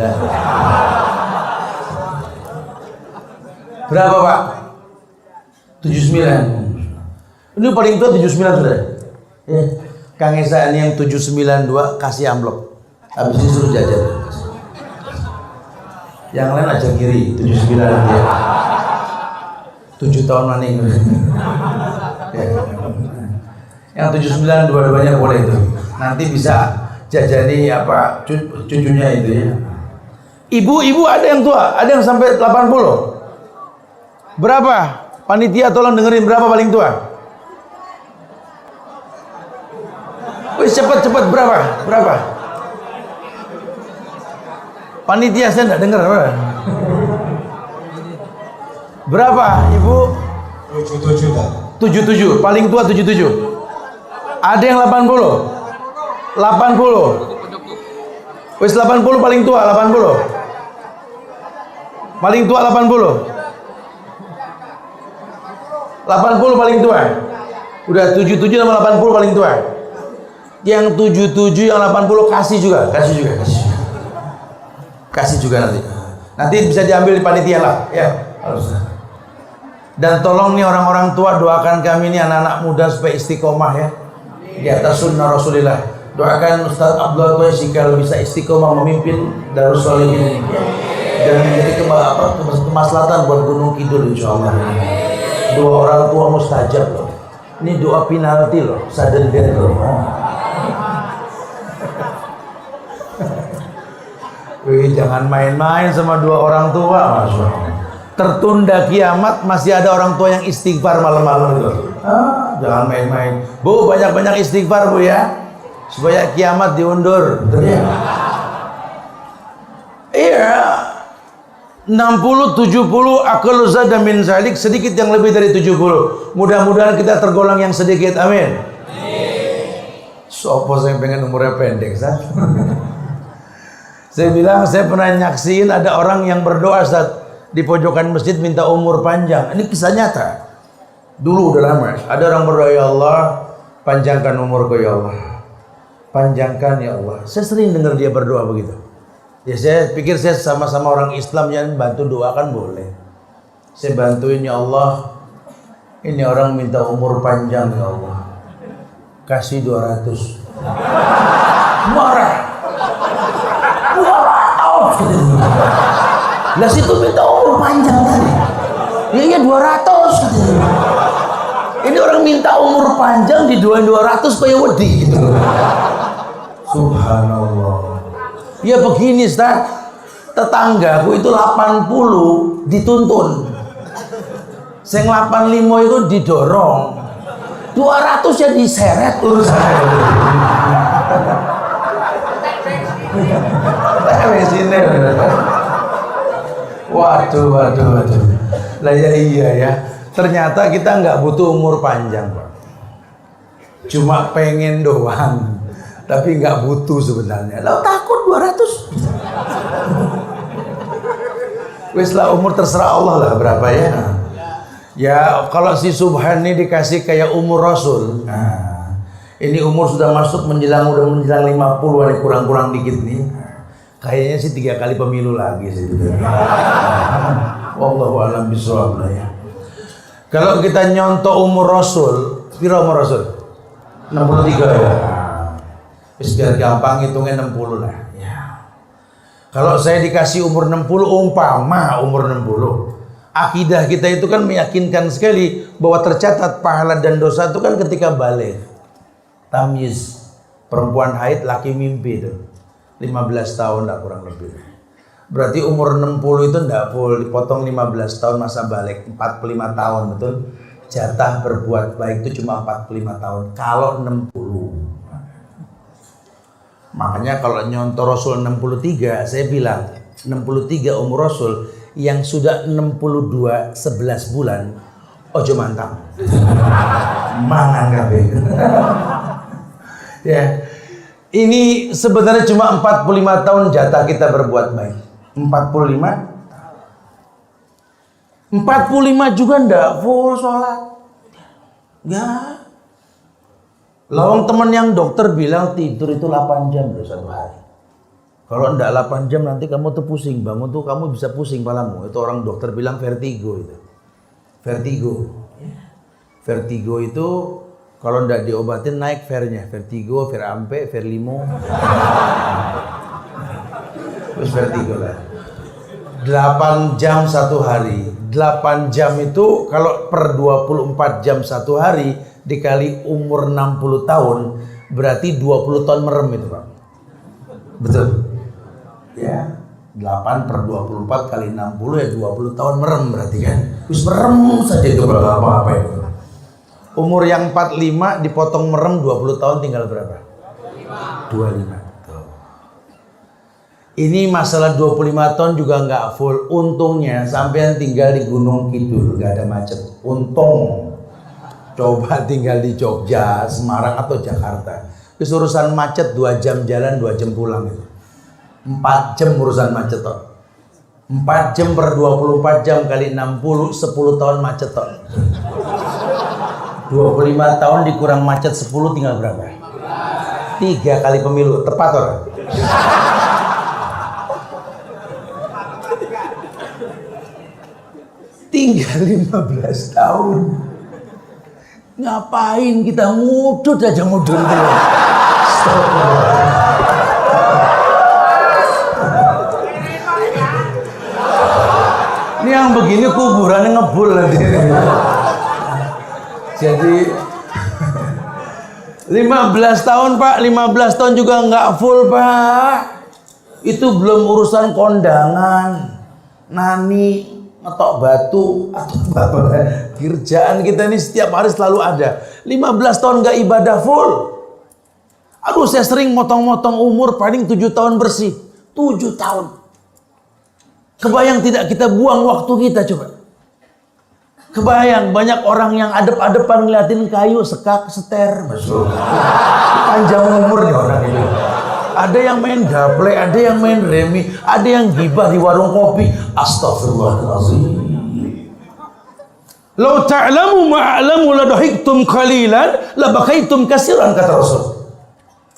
Berapa, Pak? 79. Ini paling tua 79 sudah. Ya. Kang Esa ini yang 792 kasih amplop. Habis itu suruh jajan. Yang lain aja kiri, 79 dia. 7 tahun maning. Ya. Yang 79 dua-duanya boleh itu. Nanti bisa jajani apa cucunya itu ya. Ibu-ibu ada yang tua, ada yang sampai 80. Berapa? Panitia tolong dengerin berapa paling tua? Wih, cepat berapa? Berapa? Panitia saya enggak dengar apa? Berapa, Ibu? 77. Paling tua 77. Ada yang 80. 80. Wis 80 paling tua 80. Paling tua 80. 80 paling tua. Udah 77 sama 80 paling tua. Yang 77 yang 80 kasih juga. Kasih juga nanti. Nanti bisa diambil di panitia lah, ya. Harus. Dan tolong nih orang-orang tua doakan kami nih anak-anak muda supaya istiqomah ya. Di atas sunnah Rasulullah. Doakan Ustaz Abdul Qais kalau bisa istiqomah memimpin Darus Sholihin ini. Dan menjadi kemaslahatan buat Gunung Kidul insyaallah. Doa orang tua mustajab loh. Ini doa penalti loh, sudden death loh. Wih, jangan main-main sama dua orang tua, Masya Allah. Tertunda kiamat masih ada orang tua yang istighfar malam-malam itu. Jangan main-main. Bu, banyak-banyak istighfar Bu ya, supaya kiamat diundur. Iya. 60, 70 aqallu zada min zalik, sedikit yang lebih dari 70. Mudah-mudahan kita tergolong yang sedikit. Amin. Sopo saya pengen umurnya pendek, Ustaz. Saya bilang, saya pernah nyaksiin ada orang yang berdoa Ustaz, di pojokan masjid minta umur panjang. Ini kisah nyata. Dulu udah lama. Ada orang berdoa, ya Allah, panjangkan umurku ya Allah. Panjangkan ya Allah. Saya sering dengar dia berdoa begitu. Ya saya pikir saya sama-sama orang Islam yang bantu doakan boleh. Saya bantuin ya Allah. Ini orang minta umur panjang ya Allah. Kasih 200. Marah. Lah situ minta umur panjang tadi. Iya 200 katanya. Ini orang minta umur panjang di 200 kayak wedi gitu. Subhanallah. Ya begini Ustaz. Tetanggaku itu 80 dituntun. Sing 85 itu didorong. 200 ya diseret urusan. Waduh. Lah ya iya ya. Ternyata kita nggak butuh umur panjang, Pak. Cuma pengen doang. Tapi nggak butuh sebenarnya. Lah takut 200. Wis lah umur terserah Allah lah berapa ya. Ya kalau si Subhan ini dikasih kayak umur Rasul. Nah, ini umur sudah masuk menjelang 50 ini kurang-kurang dikit nih. Kayaknya sih 3 kali pemilu lagi sih. Wallahu a'lam bishawab ya. Kalau kita nyontok umur Rasul, piro umur Rasul? 63 ya. Wis biar gampang hitungnya 60 lah. Ya. Kalau saya dikasih umur 60, umpama umur 60. Akidah kita itu kan meyakinkan sekali bahwa tercatat pahala dan dosa itu kan ketika balik. Tamyiz. Perempuan haid, laki mimpi itu. 15 tahun lah kurang lebih. Berarti umur 60 itu enggak full, dipotong 15 tahun masa balik, 45 tahun betul. Jatah berbuat baik itu cuma 45 tahun. Kalau 60. Makanya kalau nyontoh Rasul 63, saya bilang 63 umur Rasul yang sudah 62 11 bulan ojo mantap. Mangan kabeh. Ya. Ini sebenarnya cuma 45 tahun jatah kita berbuat baik. 45 juga ndak full sholat. Ya. Lawang teman yang dokter bilang tidur itu 8 jam loh satu hari. Kalau ndak 8 jam nanti kamu tuh pusing, bangun tuh kamu bisa pusing palamu. Itu orang dokter bilang vertigo itu. Vertigo. Vertigo itu kalau ndak diobatin naik vernya. Vertigo, verampe, verlimo. Terus vertigo lah. 8 jam satu hari. 8 jam itu kalau per 24 jam satu hari dikali umur 60 tahun berarti 20 tahun merem itu Pak. Betul? Ya. 8 per 24 kali 60 ya 20 tahun merem berarti kan. Terus merem saja itu apa-apa itu. Umur yang 45 dipotong merem 20 tahun tinggal berapa? 25. Ini masalah 25 tahun juga nggak full. Untungnya sampean tinggal di Gunung Kidul, nggak ada macet. Untung. Coba tinggal di Jogja, Semarang atau Jakarta. Terus urusan macet 2 jam jalan, 2 jam pulang itu. 4 jam urusan macet toh. 4 jam per 24 jam kali 60, 10 tahun macet toh. 25 tahun dikurang macet 10 tinggal berapa? 3 kali pemilu, tepat toh? Tinggal 15 tahun. Ngapain kita ngudut aja ngudut itu. Ini yang begini kuburannya ngebul nanti. Jadi 15 tahun Pak, 15 tahun juga nggak full Pak. Itu belum urusan kondangan, nani, ngetok batu atau apa. Kerjaan kita ini setiap hari selalu ada. 15 tahun nggak ibadah full. Aduh saya sering motong-motong umur paling 7 tahun bersih. 7 tahun. Kebayang tidak kita buang waktu kita coba. Kebayang banyak orang yang adep-adepan ngeliatin kayu, sekak, seter. Panjang umur nih orang itu. Ada yang main gaple, ada yang main remi, ada yang gibah di warung kopi. Astagfirullahaladzim. Lau ta'lamu ma'alamu ladahiktum qalilan labakaitum kasiran, kata Rasul.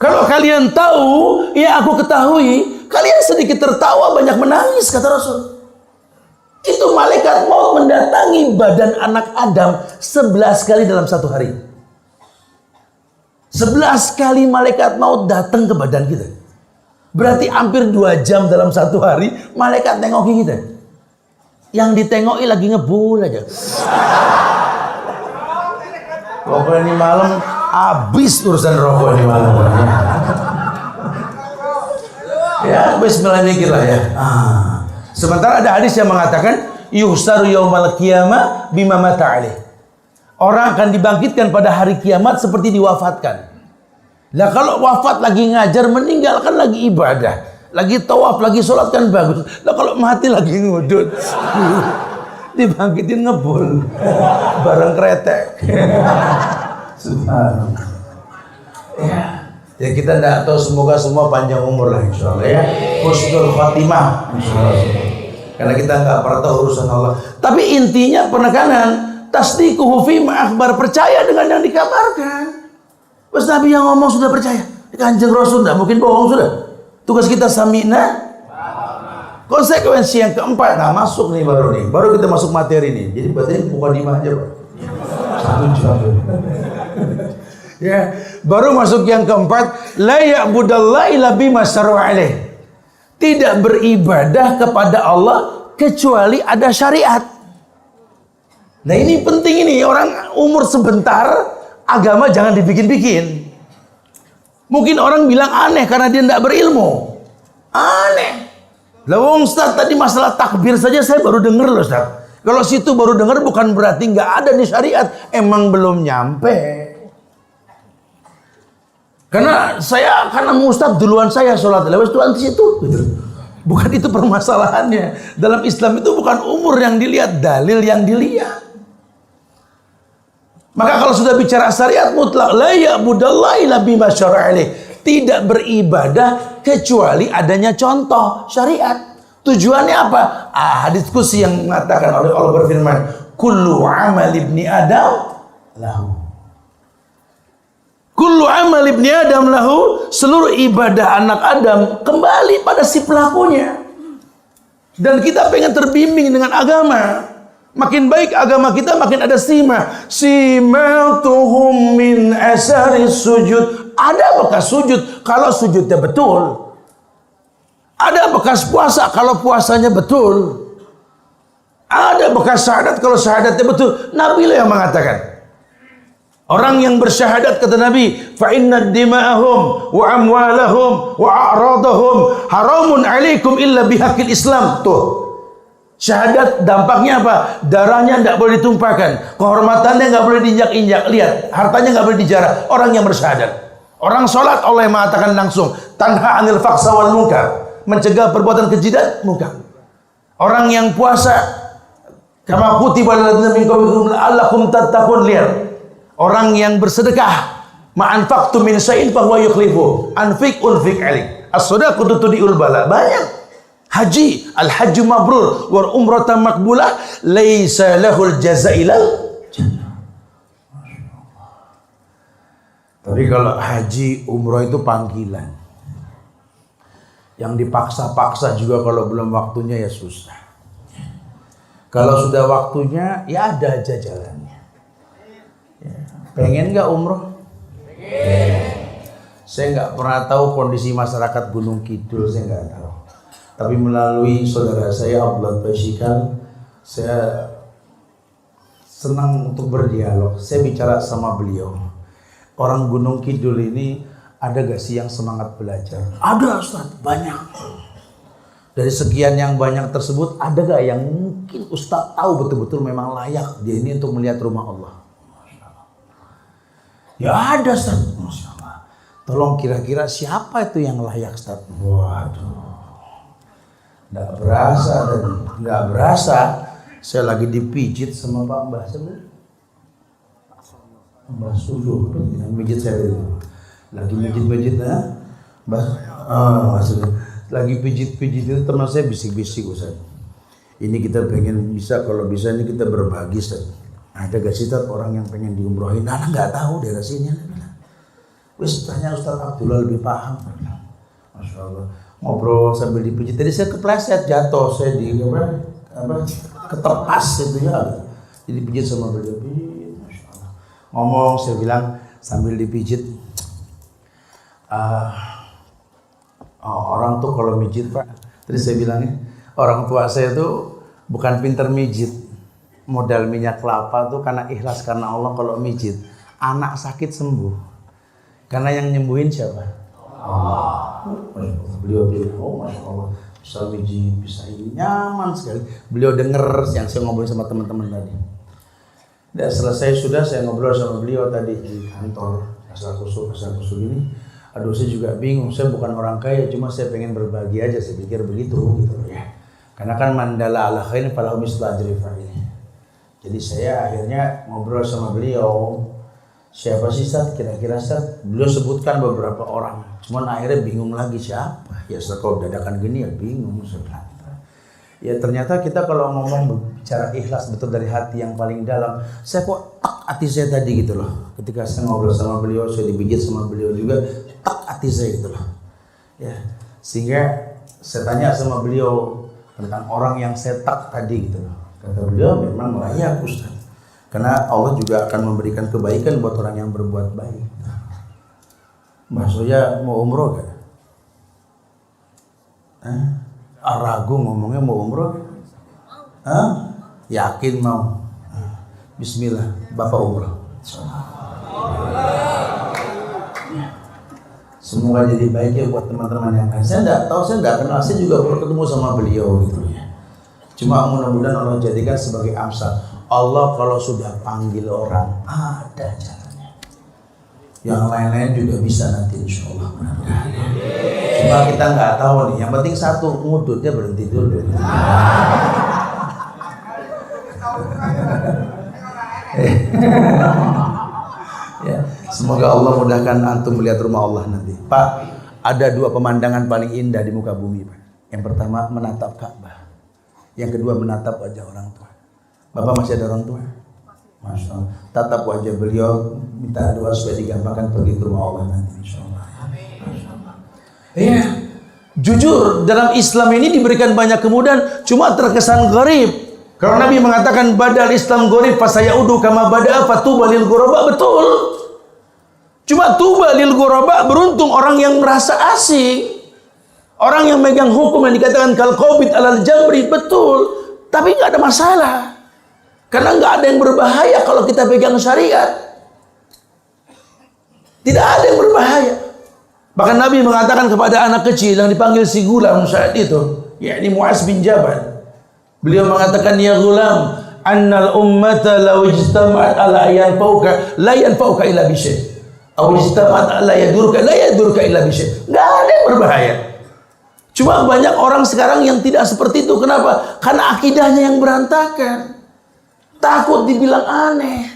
Kalau kalian tahu, ya aku ketahui, kalian sedikit tertawa banyak menangis, kata Rasul. Itu malaikat maut mendatangi badan anak Adam 11 kali dalam satu hari. 11 kali malaikat maut datang ke badan kita. Berarti hampir 2 jam dalam satu hari malaikat tengoki kita. Yang ditengoki lagi ngebul aja. Pokoknya ini malam habis urusan rokok ini malam. Ya, bismillah mikir lah ya. Sementara ada hadis yang mengatakan yuhsaru yaumal qiyamah bima mata alaih. Orang akan dibangkitkan pada hari kiamat seperti diwafatkan. Nah kalau wafat lagi ngajar, meninggalkan lagi ibadah, lagi tawaf, lagi sholat kan bagus. Nah kalau mati lagi ngudut, dibangkitin ngebul, bareng kretek. Subhanallah. Ya kita tidak tahu, semoga semua panjang umur lah insyaallah ya. Husnul khatimah insyaallah. Karena kita nggak pernah tahu urusan Allah. Tapi intinya penekanan tasdiquhu fi ma akhbar, percaya dengan yang dikabarkan. Pas Nabi yang ngomong sudah percaya. Kanjeng Rasul tidak mungkin bohong sudah. Tugas kita sami'na. Konsekuensi yang keempat, nah masuk nih baru nih. Baru kita masuk materi nih. Jadi berarti bukan dimah aja Pak. Ya, baru masuk yang keempat, la ya'budallaha illa bima syara'a alaih. Tidak beribadah kepada Allah kecuali ada syariat. Nah, ini penting ini, orang umur sebentar agama jangan dibikin-bikin. Mungkin orang bilang aneh karena dia tidak berilmu. Aneh. Lah wong Ustaz tadi masalah takbir saja saya baru dengar loh Ustaz. Kalau situ baru dengar bukan berarti nggak ada di syariat, emang belum nyampe. Karena Ustaz duluan saya sholat lewat itu anti situ, gitu. Bukan itu permasalahannya. Dalam Islam itu bukan umur yang dilihat, dalil yang dilihat. Maka kalau sudah bicara syariat mutlak, la ya'budallaha illa bima syara'a alaih. Tidak beribadah kecuali adanya contoh syariat. Tujuannya apa? Hadis qudsi yang mengatakan oleh Allah berfirman, kullu amal ibni Adam lahu. Kullu amal ibni Adam lahu, seluruh ibadah anak Adam kembali pada si pelakunya. Dan kita pengen terbimbing dengan agama. Makin baik agama kita, makin ada simatuhum min asari sujud. Ada bekas sujud kalau sujudnya betul. Ada bekas puasa kalau puasanya betul. Ada bekas syahadat kalau syahadatnya betul. Nabi lah yang mengatakan. Orang yang bersyahadat kata Nabi, fa inna dima'ahum wa amwalahum wa a'radahum haramun alaikum illa bihaqqil Islam. Tuh. Syahadat dampaknya apa? Darahnya tidak boleh ditumpahkan, kehormatannya nggak boleh diinjak-injak. Lihat, hartanya nggak boleh dijarah. Orang yang bersyahadat, orang sholat, Allah yang mengatakan langsung, tanha anil fahsya wal munkar, mencegah perbuatan keji dan munkar. Orang yang puasa, kama kutiba alal ladzina min qablikum la'allakum tattaqun. Lihat, orang yang bersedekah, ma'anfaqtum min syai'in fa huwa yukhlifu, anfiq unfiq alik, as-shadaqatu tudhi'ul bala. Banyak. Haji, al-hajju mabrur wa umratan makbulah laisa lahul jazailal jannah. Tapi kalau haji umroh itu panggilan. Yang dipaksa-paksa juga kalau belum waktunya ya susah. Kalau sudah waktunya ya ada aja jalannya. Ya. Pengen nggak umroh? Pengen. Saya nggak pernah tahu kondisi masyarakat Gunung Kidul, saya nggak tahu. Tapi melalui saudara saya Abdullah Bashikal, saya senang untuk berdialog. Saya bicara sama beliau. Orang Gunung Kidul ini ada gak sih yang semangat belajar? Ada Ustaz, banyak. Dari sekian yang banyak tersebut, ada gak yang mungkin Ustaz tahu betul-betul memang layak dia ini untuk melihat rumah Allah? Ya ada Ustaz. Masya Allah. Tolong kira-kira siapa itu yang layak Ustaz? Waduh. Nggak berasa saya lagi dipijit sama Pak Mbah Mbah Suluh yang mijit saya dulu. Lagi mijit-mijit lagi pijit-pijit itu teman saya bisik-bisik Ustaz. Ini kita pengen bisa, kalau bisa ini kita berbagi Ustaz. Ada gak sih Ustaz orang yang pengen diumrohin? Anak nggak tahu daerah sini. Wis tanya Ustaz Abdullah lebih paham. Masya Allah. Ngobrol sambil dipijit. Tadi saya kepleset, jatuh saya di ketepas gitu ya. Jadi pijit sama beliau, Masya Allah. Ngomong, saya bilang sambil dipijit, orang tuh kalau mijit Pak, tadi saya bilangnya orang tua saya tuh bukan pinter mijit, modal minyak kelapa tuh karena ikhlas karena Allah. Kalau mijit anak sakit sembuh, karena yang nyembuhin siapa? Beliau bilang, oh Masya Allah, bisa mijit, bisa ini, nyaman sekali. Beliau denger yang saya ngobrol sama teman-teman tadi. Dan selesai sudah saya ngobrol sama beliau tadi di kantor, asal kusuk ini. Aduh saya juga bingung, saya bukan orang kaya, cuma saya pengen berbagi aja, saya pikir begitu gitu ya. Karena kan mandala ala khairin falahu mislu ajri fa'il. Jadi saya akhirnya ngobrol sama beliau. Siapa sih Ustaz? Kira-kira Ustaz? Beliau sebutkan beberapa orang. Cuman akhirnya bingung lagi siapa. Ya Ustaz kalau dadakan gini ya bingung. Ya ternyata kita kalau ngomong bicara ikhlas betul dari hati yang paling dalam. Saya kok hati saya tadi gitu loh. Ketika saya ngobrol sama beliau, saya dipijit sama beliau juga. Hati saya gitu loh. Ya, sehingga saya tanya sama beliau tentang orang yang saya tadi gitu loh. Kata beliau memang layak Ustaz. Karena Allah juga akan memberikan kebaikan buat orang yang berbuat baik. Mbah Soya mau umroh gak? Ragu ngomongnya mau umroh? Yakin mau? Bismillah, Bapak umroh. Semoga jadi baik ya buat teman-teman yang lain. Saya enggak tahu, saya enggak kenal, saya juga baru ketemu sama beliau gitu ya. Cuma mudah-mudahan Allah jadikan sebagai amsal. Allah kalau sudah panggil orang ada caranya. Yang lain-lain juga bisa nanti insya Allah. Cuma kita nggak tahu nih. Yang penting satu, ngudutnya berhenti dulu. Ya, semoga Allah mudahkan antum melihat rumah Allah nanti. Pak, ada dua pemandangan paling indah di muka bumi, Pak. Yang pertama menatap Ka'bah. Yang kedua menatap wajah orang tua. Bapak masih ada orang tua? Masya Allah. Tatap wajah beliau, minta doa supaya digampangkan pergi ke rumah Allah nanti insya Allah. Iya. Jujur dalam Islam ini diberikan banyak kemudahan, cuma terkesan gharib. Kalau Nabi mengatakan badal Islam gharib fasayaudu kama bada'a fatuba lil ghuraba, betul. Cuma tuba lil ghuraba, beruntung orang yang merasa asing. Orang yang megang hukum yang dikatakan kal qabid alal jamri, betul. Tapi nggak ada masalah. Karena nggak ada yang berbahaya kalau kita pegang syariat. Tidak ada yang berbahaya. Bahkan Nabi mengatakan kepada anak kecil yang dipanggil si gulam saat itu, yakni Mu'az bin Jabal. Beliau mengatakan, ya gulam, annal ummata law ijtama'at ala yanfa'uka la yanfa'uka illa bi syai'. Aw ijtama'at ala yadurka la yadurka illa bi syai'. Enggak ada yang berbahaya. Cuma banyak orang sekarang yang tidak seperti itu. Kenapa? Karena akidahnya yang berantakan. Takut dibilang aneh.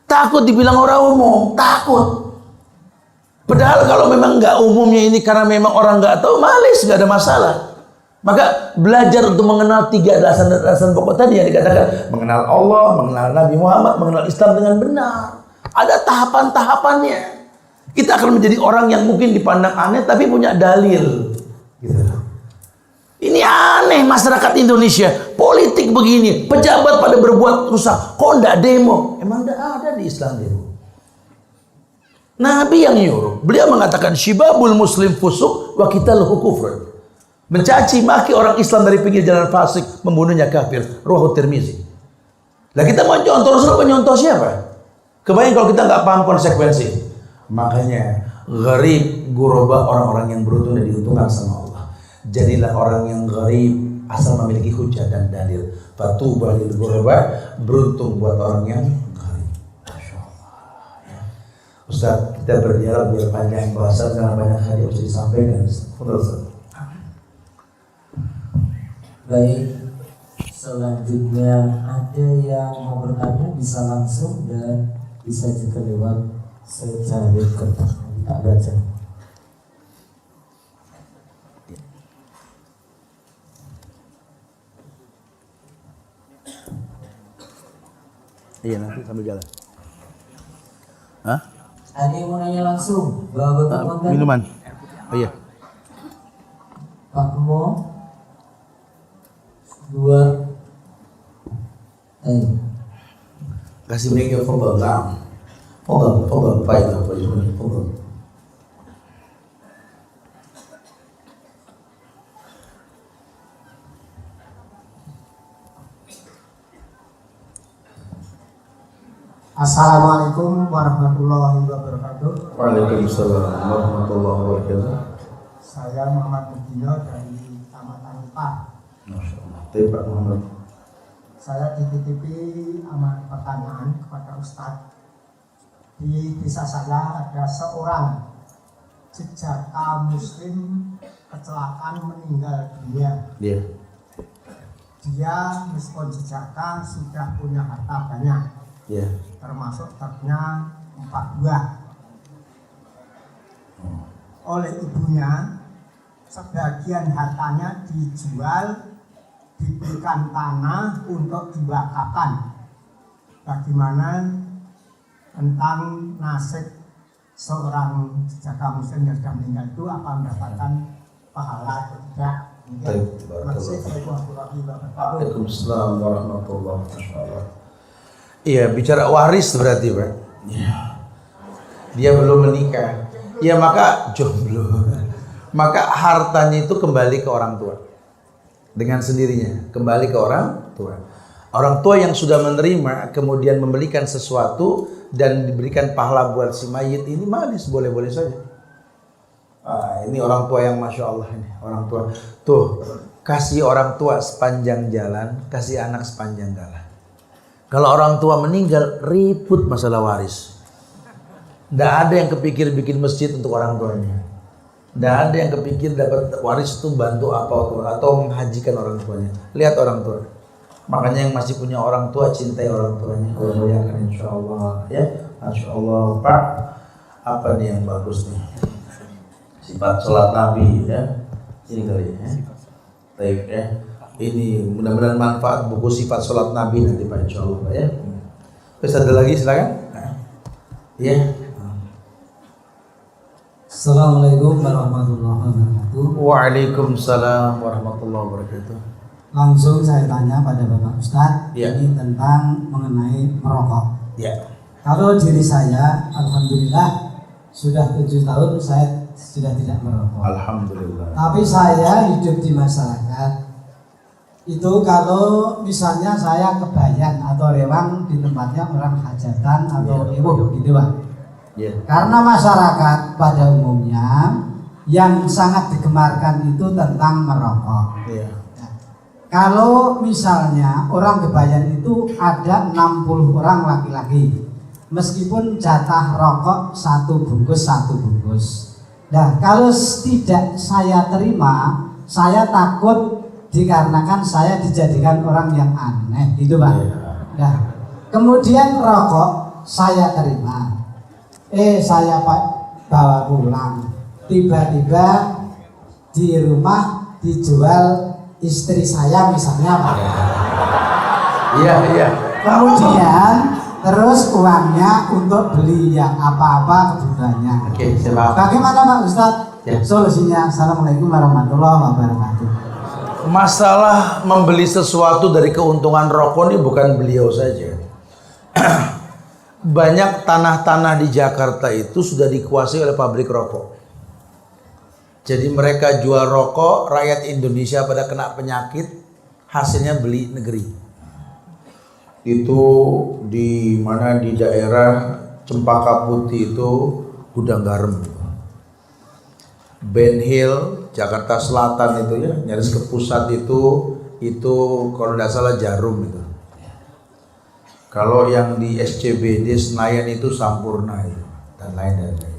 Takut dibilang orang umum. Takut. Padahal kalau memang nggak umumnya ini karena memang orang nggak tahu, malis, nggak ada masalah. Maka belajar untuk mengenal 3 dasar pokok tadi yang dikatakan. Mengenal Allah, mengenal Nabi Muhammad, mengenal Islam dengan benar. Ada tahapan-tahapannya. Kita akan menjadi orang yang mungkin dipandang aneh tapi punya dalil. Gitu. Ini aneh masyarakat Indonesia. Politik begini, pejabat pada berbuat rusak. Kok enggak demo? Emang enggak ada di Islam demo. Nabi yang nyuruh. Beliau mengatakan syibabul muslim fusuk wa qitaluhu kufrun. Mencaci maki orang Islam dari pinggir jalan fasik, membunuhnya kafir. Ruwahut Tirmizi. Lah kita mau contoh Rasul, penyontoh siapa? Kebayang kalau kita nggak paham konsekuensi. Makanya gharib guroba, orang-orang yang beruntung dan diuntungkan sama Allah. Jadilah orang yang gharib asal memiliki hujah dan dalil. Fatuba lil guroba, beruntung buat orang yang gharib. Masya Allah. Ya. Ustaz, kita berdialog biar panjang bahasa karena banyak hal yang harus disampaikan. Baik, selanjutnya ada yang mau bertanya bisa langsung dan bisa juga lewat secara kertas. Tak baca. Iya, nanti sambil jalan. Hah? Ada yang mau nanya langsung? Bapak konten. Minuman. Oh iya. Pak Mo. 2. Kasih mereka fadal. Naam. Fadal, faidah, fadal. Assalamualaikum warahmatullahi wabarakatuh. Waalaikumsalam warahmatullahi wabarakatuh. Saya Muhammad Mudino dari Tamatan Pak. Masya Allah. Pak Muhammad. Saya dititipi amat pertanyaan kepada Ustadz. Di desa saya ada seorang jejaka Muslim kecelakaan meninggal dunia. Dia. Dia meskipun jejaka sudah punya harta banyak. Iya. Termasuk truknya 4 buah. Oleh ibunya, sebagian hartanya dijual, diberikan tanah untuk diwakafkan. Bagaimana tentang nasib seorang jejaka Muslim yang sudah meninggal itu, akan mendapatkan pahala atau tidak? Waalaikumsalam warahmatullahi wabarakatuh. Iya, bicara waris berarti Pak. Iya. Dia belum menikah. Ya maka jomblo. Maka hartanya itu kembali ke orang tua. Dengan sendirinya kembali ke orang tua. Orang tua yang sudah menerima kemudian membelikan sesuatu dan diberikan pahala buat si mayit ini manis, boleh-boleh saja. Ini orang tua yang masya Allah ini orang tua. Tuh kasih orang tua sepanjang jalan, kasih anak sepanjang jalan. Kalau orang tua meninggal ribut masalah waris. Tidak ada yang kepikir bikin masjid untuk orang tuanya. Tidak ada yang kepikir dapat waris itu bantu apa atau menghajikan orang tuanya. Lihat orang tua. Makanya yang masih punya orang tua cintai orang tuanya. Muliakan insya Allah ya. Masya Allah Pak. Apa nih yang bagus nih? Sifat sholat Nabi ya. Ini kali ya. Baik ya. Ini mudah-mudahan manfaat buku sifat sholat Nabi nanti Pak insya Allah Pak ya. Terus ada lagi silakan. Ya. Assalamualaikum warahmatullahi wabarakatuh. Waalaikumsalam warahmatullahi wabarakatuh. Langsung saya tanya pada Bapak Ustadz, Ya. ini tentang mengenai merokok. Ya. Kalau diri saya, alhamdulillah sudah 7 tahun saya sudah tidak merokok. Alhamdulillah. Tapi saya hidup di masyarakat. Itu kalau misalnya saya kebayan atau rewang di tempatnya orang hajatan atau ibu gitu Pak. Ya. Karena masyarakat pada umumnya yang sangat digemarkan itu tentang merokok. Ya. Kalau misalnya orang kebayan itu ada 60 orang laki-laki, meskipun jatah rokok 1 bungkus. Nah, kalau tidak saya terima, saya takut dikarenakan saya dijadikan orang yang aneh, gitu Pak. Nah, kemudian rokok saya terima. Saya bawa pulang. Tiba-tiba di rumah dijual istri saya misalnya Pak. Iya. Kemudian terus uangnya untuk beli yang apa-apa kebutuhannya. Oke, saya paham. Bagaimana Pak Ustadz? Ya. Solusinya. Assalamualaikum warahmatullahi wabarakatuh. Masalah membeli sesuatu dari keuntungan rokok ini bukan beliau saja. Banyak tanah-tanah di Jakarta itu sudah dikuasai oleh pabrik rokok. Jadi mereka jual rokok, rakyat Indonesia pada kena penyakit, hasilnya beli negeri. Itu di mana di daerah Cempaka Putih itu gudang garam. Ben Hill, Jakarta Selatan itu ya, nyaris ke pusat itu kalau tidak salah Jarum itu. Kalau yang di SCBD Senayan itu Sampurna itu dan lain-lain.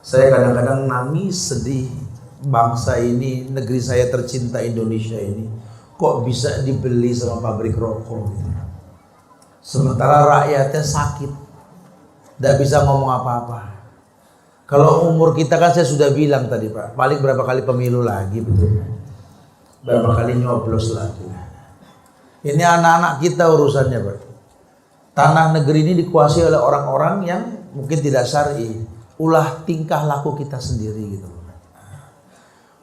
Saya kadang-kadang nangis sedih, bangsa ini, negeri saya tercinta Indonesia ini kok bisa dibeli sama pabrik rokok gitu. Sementara rakyatnya sakit, tidak bisa ngomong apa-apa. Kalau umur kita kan saya sudah bilang tadi Pak, paling berapa kali pemilu lagi betul, berapa kali nyoblos lagi. Ini anak-anak kita urusannya Pak. Tanah negeri ini dikuasai oleh orang-orang yang mungkin tidak syar'i, ulah tingkah laku kita sendiri gitu.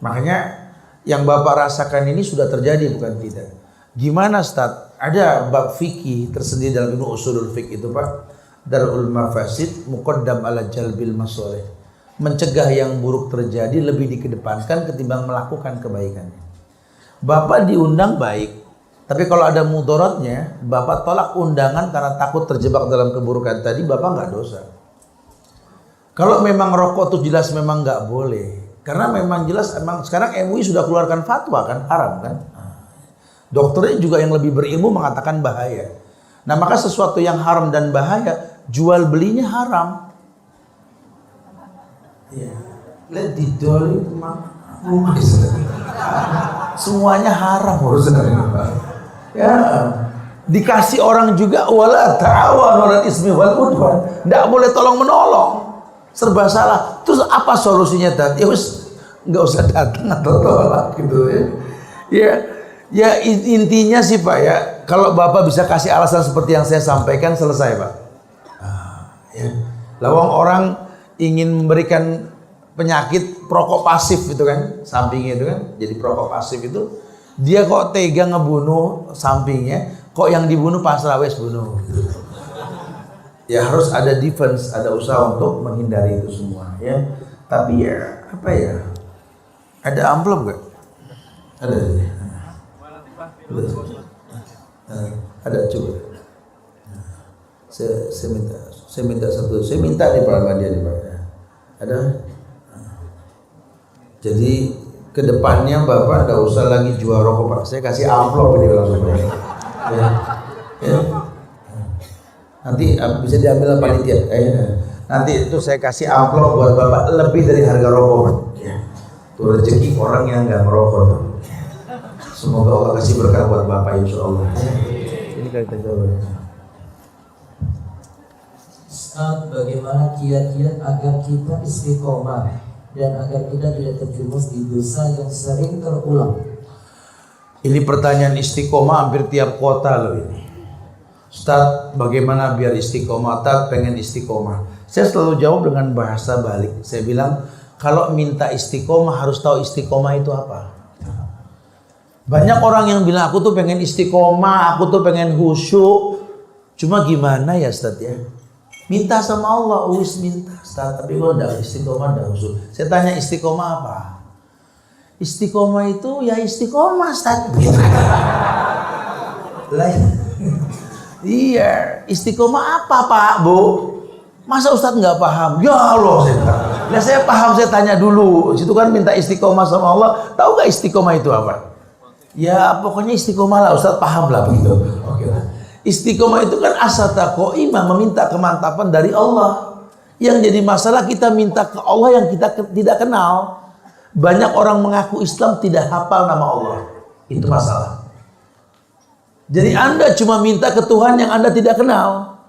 Makanya yang Bapak rasakan ini sudah terjadi bukan tidak. Gimana Ustaz? Ada bab fikih tersendiri dalam ilmu usulul fiqh itu Pak. Darul mafasid muqaddam ala jalbil masoleh. Mencegah yang buruk terjadi lebih dikedepankan ketimbang melakukan kebaikan. Bapak diundang baik, tapi kalau ada mudaratnya, Bapak tolak undangan karena takut terjebak dalam keburukan tadi, Bapak nggak dosa. Kalau memang rokok itu jelas memang nggak boleh, karena memang jelas emang sekarang MUI sudah keluarkan fatwa kan, haram kan. Dokternya juga yang lebih berilmu mengatakan bahaya. Nah maka sesuatu yang haram dan bahaya, jual belinya haram. Ya, lihat di dol itu semuanya haram urusan ini Pak. Ya, dikasih orang juga wala ta'awanu 'alal ismi wal udwan. Enggak boleh tolong menolong. Serba salah. Terus apa solusinya tadi? Ya wis enggak usah datang atau tolak gitu ya. Ya intinya sih Pak ya, kalau Bapak bisa kasih alasan seperti yang saya sampaikan selesai Pak. Ya. Lawang orang ingin memberikan penyakit perokok pasif itu kan, sampingnya itu kan, jadi perokok pasif itu dia kok tega ngebunuh sampingnya, Kok yang dibunuh pasrah wes bunuh. Ya harus ada defense, ada usaha untuk menghindari itu semua ya. Tapi ya apa ya? Ada amplop gak? Ada. Ada coba. Saya minta satu. Saya minta nih Pak Ahmad nih Pak. Ada. Jadi kedepannya Bapak nggak usah lagi jual rokok Pak. Saya kasih amplop ini langsung Pak. Ya. Nanti bisa diambil panitia. Nanti itu saya kasih amplop buat Bapak lebih dari harga rokok Pak. Ya. Itu rezeki orang yang nggak merokok Pak. Semoga Allah kasih berkah buat Bapak insya Allah. Ini kita jawab. Ustaz, bagaimana kiat-kiat agar kita istiqomah dan agar kita tidak terjerumus di dosa yang sering terulang? Ini pertanyaan istiqomah hampir tiap kota loh ini. Ustaz, bagaimana biar istiqomah? Ustaz, pengen istiqomah. Saya selalu jawab dengan bahasa balik. Saya bilang, kalau minta istiqomah harus tahu istiqomah itu apa. Banyak orang yang bilang, aku tuh pengen istiqomah, aku tuh pengen khusyuk. Cuma gimana ya Ustaz ya? Minta sama Allah, wis minta Ustaz, tapi kok enggak istiqomah, enggak khusyuk. Saya tanya istiqomah apa? Istiqomah itu ya istiqomah Ustaz. Iya, istiqomah apa Pak, Bu? Masa Ustaz nggak paham? Ya Allah, saya paham, saya tanya dulu. Situ kan minta istiqomah sama Allah. Tahu nggak istiqomah itu apa? Ya pokoknya istiqomah lah, Ustaz paham lah begitu. Oke lah. Istiqomah itu kan asataqo imam, meminta kemantapan dari Allah. Yang jadi masalah kita minta ke Allah yang kita tidak kenal. Banyak orang mengaku Islam tidak hafal nama Allah. Itu masalah. Jadi Anda cuma minta ke Tuhan yang Anda tidak kenal.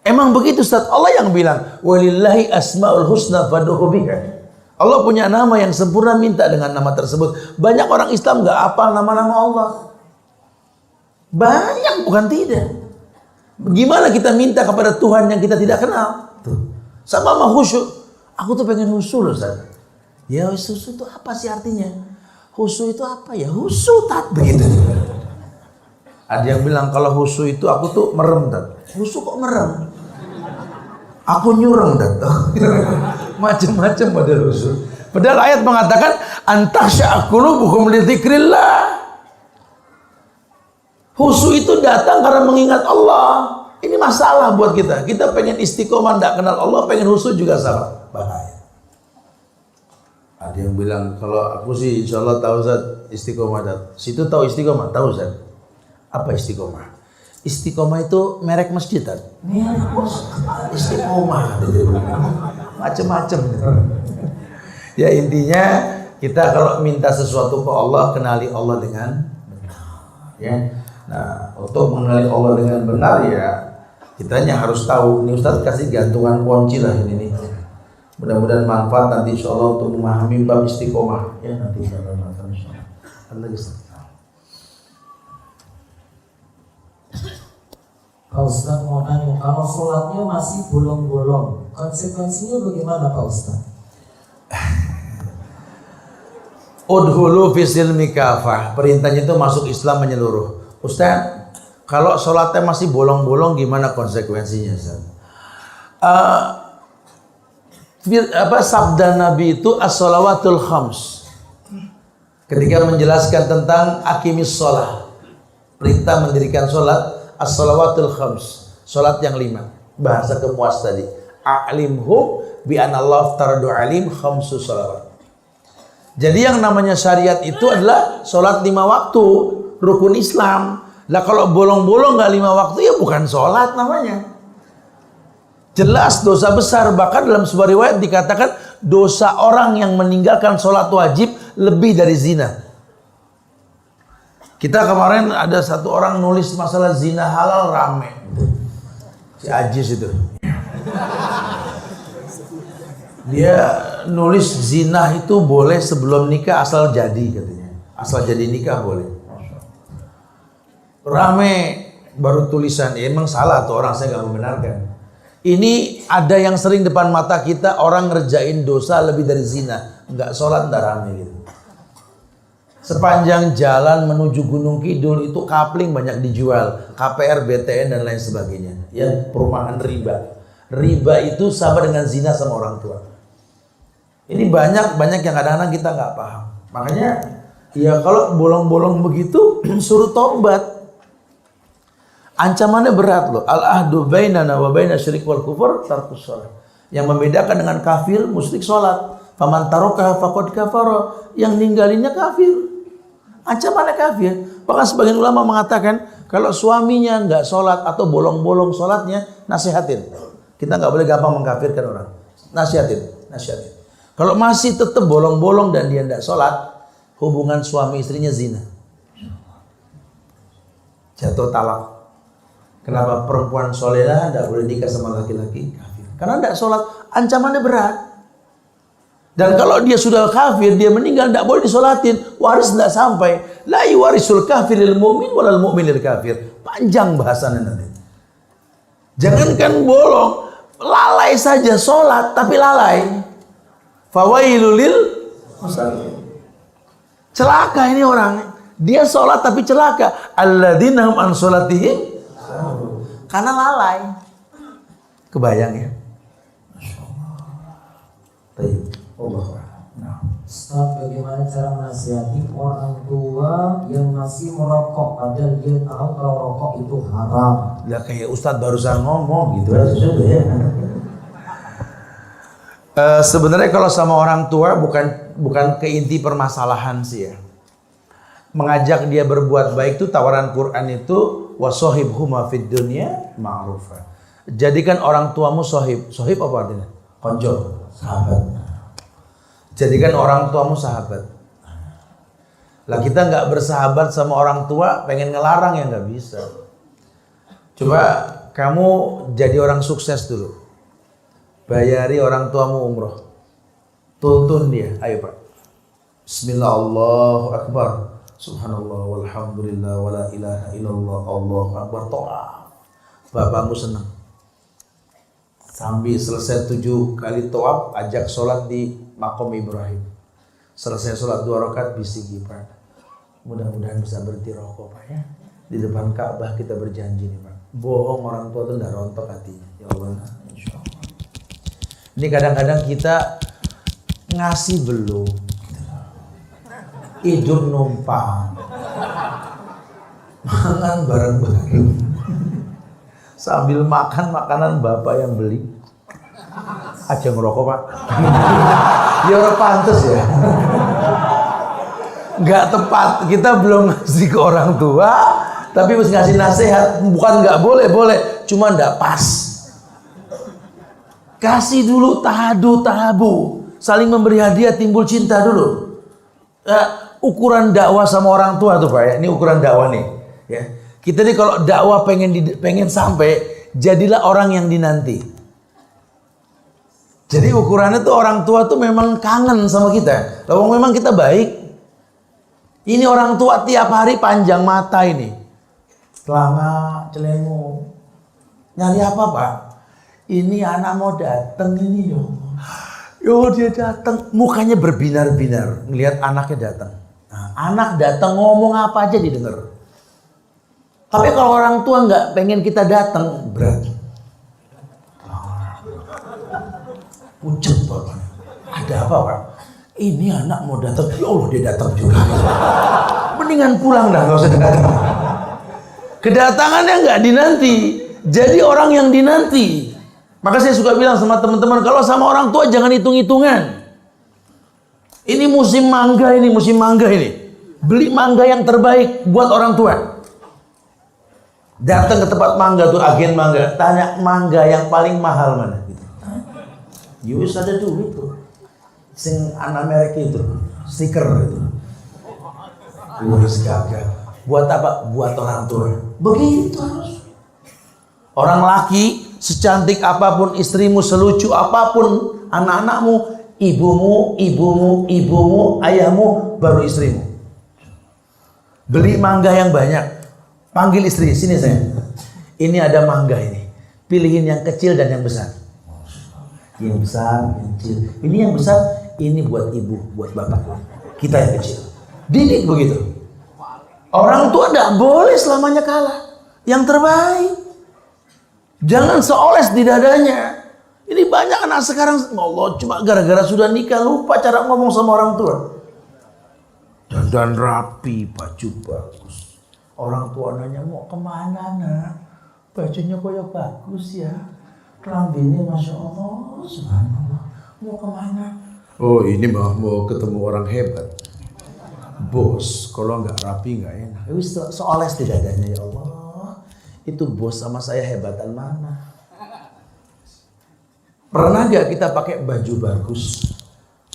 Emang begitu Ustaz? Allah yang bilang, walillahi asmaul husna fad'uhu biha. Allah punya nama yang sempurna, minta dengan nama tersebut. Banyak orang Islam nggak hafal nama-nama Allah. Banyak, bukan tidak. Gimana kita minta kepada Tuhan yang kita tidak kenal? Sama khusyuk. Aku tuh pengen khusyuk loh Ustaz. Ya khusyuk itu apa sih artinya? Khusyuk itu apa ya? Khusyuk tat begitu. Ada yang bilang kalau khusyuk itu aku tuh merem tat. Khusyuk kok merem? Aku nyureng tat. Macam-macam pada khusyuk. Padahal ayat mengatakan antakhsha'a qulubuhum li dzikrillah. Khusyuk itu datang karena mengingat Allah. Ini masalah buat kita. Kita pengen istiqomah tidak kenal Allah, pengen khusyuk juga sama. Bahaya. Ada yang bilang kalau aku sih insya Allah tahu Ustaz istiqomah. Situ tahu istiqomah, tahu Ustaz. Apa istiqomah? Istiqomah itu merek masjid Ustaz. Istiqomah. Macam-macam. Ya intinya kita kalau minta sesuatu ke Allah, kenali Allah dengan benar. Ya. Nah, untuk mengenali Allah dengan benar ya kitanya harus tahu. Ini Ustaz kasih gantungan kunci lah ini nih. Mudah-mudahan manfaat nanti insya Allah untuk memahami bab istiqomah. Ya nanti insya Allah. Pak Ustaz mau nanya, kalau sholatnya masih bolong-bolong, konsekuensinya bagaimana Pak Ustaz? Udhulu fisilmi kafah. Perintahnya itu masuk Islam menyeluruh. Ustaz, kalau sholatnya masih bolong-bolong gimana konsekuensinya Ustaz? Sabda Nabi itu as-shalawatul khams. Ketika menjelaskan tentang akimis sholat, perintah mendirikan sholat, as-shalawatul khams, sholat yang 5. Bahasa kemuas tadi. A'limhu bi anallahu tardu alim khamsu sholawat. Jadi yang namanya syariat itu adalah sholat 5 waktu, rukun Islam. Lah kalau bolong-bolong nggak 5 waktu ya bukan sholat namanya. Jelas dosa besar. Bahkan dalam sebuah riwayat dikatakan dosa orang yang meninggalkan sholat wajib lebih dari zina. Kita kemarin ada satu orang nulis masalah zina halal rame. Si Ajis itu. Dia nulis zina itu boleh sebelum nikah asal jadi katanya. Asal jadi nikah boleh. Rame baru tulisan. Ya, emang salah tuh orang, saya nggak membenarkan. Ini ada yang sering depan mata kita orang ngerjain dosa lebih dari zina, nggak sholat nggak rame gitu. Sepanjang jalan menuju Gunung Kidul itu kapling banyak dijual, KPR, BTN dan lain sebagainya. Ya, perumahan riba. Riba itu sama dengan zina sama orang tua. Ini banyak yang kadang-kadang kita nggak paham. Makanya ya kalau bolong-bolong begitu suruh tobat. Ancamannya berat loh. Al-ahdu bainana wa baina syirik wal kufur tarkus shalah. Yang membedakan dengan kafir musyrik salat. Faman taraka faqad kafara. Yang ninggalinnya kafir. Ancamannya kafir. Bahkan sebagian ulama mengatakan kalau suaminya nggak sholat atau bolong-bolong sholatnya, nasihatin. Kita nggak boleh gampang mengkafirkan orang. Nasihatin. Kalau masih tetap bolong-bolong dan dia nggak sholat, hubungan suami istrinya zina. Jatuh talak. Kenapa perempuan soleha nggak boleh nikah sama laki-laki kafir? Karena nggak sholat, ancamannya berat. Dan kalau dia sudah kafir, dia meninggal, tidak boleh disolatin, waris tidak sampai. La yuwarisul kafiril mu'min walal mu'minil kafir. Panjang bahasannya nanti. Jangankan bolong, lalai saja sholat tapi lalai. Fawailul lil musallin. Celaka ini orang. Dia sholat tapi celaka. Alladzina hum an sholatihim. Karena lalai. Kebayang ya? Baik. Ustaz, bagaimana cara menasihati orang tua yang masih merokok padahal dia tahu kalau rokok itu haram? Ya kayak Ustadz barusan ngomong gitu aja sudah ya. Sebenarnya kalau sama orang tua bukan ke inti permasalahan sih ya. Mengajak dia berbuat baik itu tawaran Quran itu wasohibhuma fid dunya ma'rufa. Jadikan orang tuamu sohib. Sohib apa artinya? Konco, sahabat. Jadikan orang tuamu sahabat. Lah kita nggak bersahabat sama orang tua, pengen ngelarang ya nggak bisa. Coba kamu jadi orang sukses dulu. Bayari orang tuamu umroh. Tuntun dia, ayo Pak. Bismillah, Allahu Akbar. Subhanallah walhamdulillah wala ilaha illallah Allahu Akbar. To'af. Bapakmu senang. Sambil selesai 7 kali to'af, ajak sholat di Makom Ibrahim. Selesai sholat 2 rakaat bisiki Pak. Mudah-mudahan bisa berhenti rokok Pak ya. Di depan Ka'bah kita berjanji nih Pak. Bohong orang tua tuh nggak rontok hatinya. Ya Allah, insya Allah. Ini kadang-kadang kita ngasih belum. Hidup numpang. Makan bareng-bareng. Sambil makan makanan bapak yang beli. Aja ngerokok Pak. Ya orang pantas ya. Nggak tepat. Kita belum ngasih ke orang tua, tapi mesti ngasih nasihat. Bukan nggak boleh, boleh. Cuma nggak pas. Kasih dulu tahabu. Saling memberi hadiah, timbul cinta dulu. Ukuran dakwah sama orang tua tuh Pak ya. Ini ukuran dakwah nih. Ya. Kita nih kalau dakwah pengen sampai, jadilah orang yang dinanti. Jadi ukurannya tuh orang tua tuh memang kangen sama kita. Kalau memang kita baik. Ini orang tua tiap hari panjang mata ini. Celana, celemu. Nyari apa Pak? Ini anak mau datang ini yo. Yo dia datang, mukanya berbinar-binar ngelihat anaknya datang. Nah, anak datang ngomong apa aja didengar. Tapi kalau orang tua nggak pengen kita datang, berat. Pucet Bapak. Ada apa Pak? Ini anak mau datang, ya Allah dia datang juga. Mendingan pulang dah, nggak usah datang. Kedatangannya nggak dinanti, jadi orang yang dinanti. Maka saya suka bilang sama teman-teman, kalau sama orang tua jangan hitung-hitungan. Ini musim mangga ini. Beli mangga yang terbaik buat orang tua. Datang ke tempat mangga tuh, agen mangga, tanya mangga yang paling mahal mana gitu. Yus ada duit tuh. Sing anak merek itu, stiker itu. Wis gagah. Buat apa? Buat orang tua. Begitu harus. Orang laki secantik apapun istrimu, selucu apapun anak-anakmu, ibumu, ayahmu, baru istrimu. Beli mangga yang banyak. Panggil istri, sini sayang. Ini ada mangga ini. Pilihin yang kecil dan yang besar. Yang besar, yang kecil. Ini yang besar, ini buat ibu, buat bapak. Kita yang kecil. Didik begitu. Orang tua tidak boleh selamanya kalah. Yang terbaik. Jangan seoles di dadanya. Ini banyak anak sekarang, Allah, cuma gara-gara sudah nikah lupa cara ngomong sama orang tua. Dandan rapi, baju bagus. Orang tua nanya, mau kemana nak? Bajunya koyo bagus ya. Kelambinnya Masya Allah, subhanallah. Mau kemana? Oh ini mau ketemu orang hebat. Bos, kalau nggak rapi nggak enak. Wis seoles di dadanya, ya Allah. Itu bos sama saya hebatan mana? Pernah gak kita pakai baju bagus?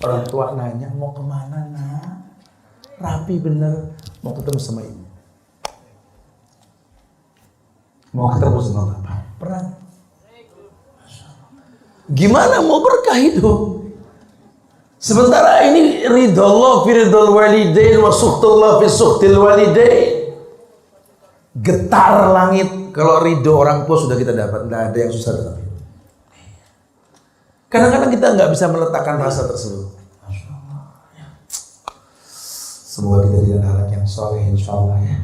Orang tua nanya, mau kemana nak? Rapi bener, mau ketemu sama ibu. Mau ketemu sama bapak. Pernah? Gimana mau berkah hidup? Sementara ini ridallah fi ridal walidain wa sukhtullah fi sukhtil walidain. Getar langit kalau ridho orang tua sudah kita dapat, tidak ada yang susah dapat. Kadang-kadang kita nggak bisa meletakkan rasa tersebut. Semoga kita jadi anak yang soleh, insyaallah ya.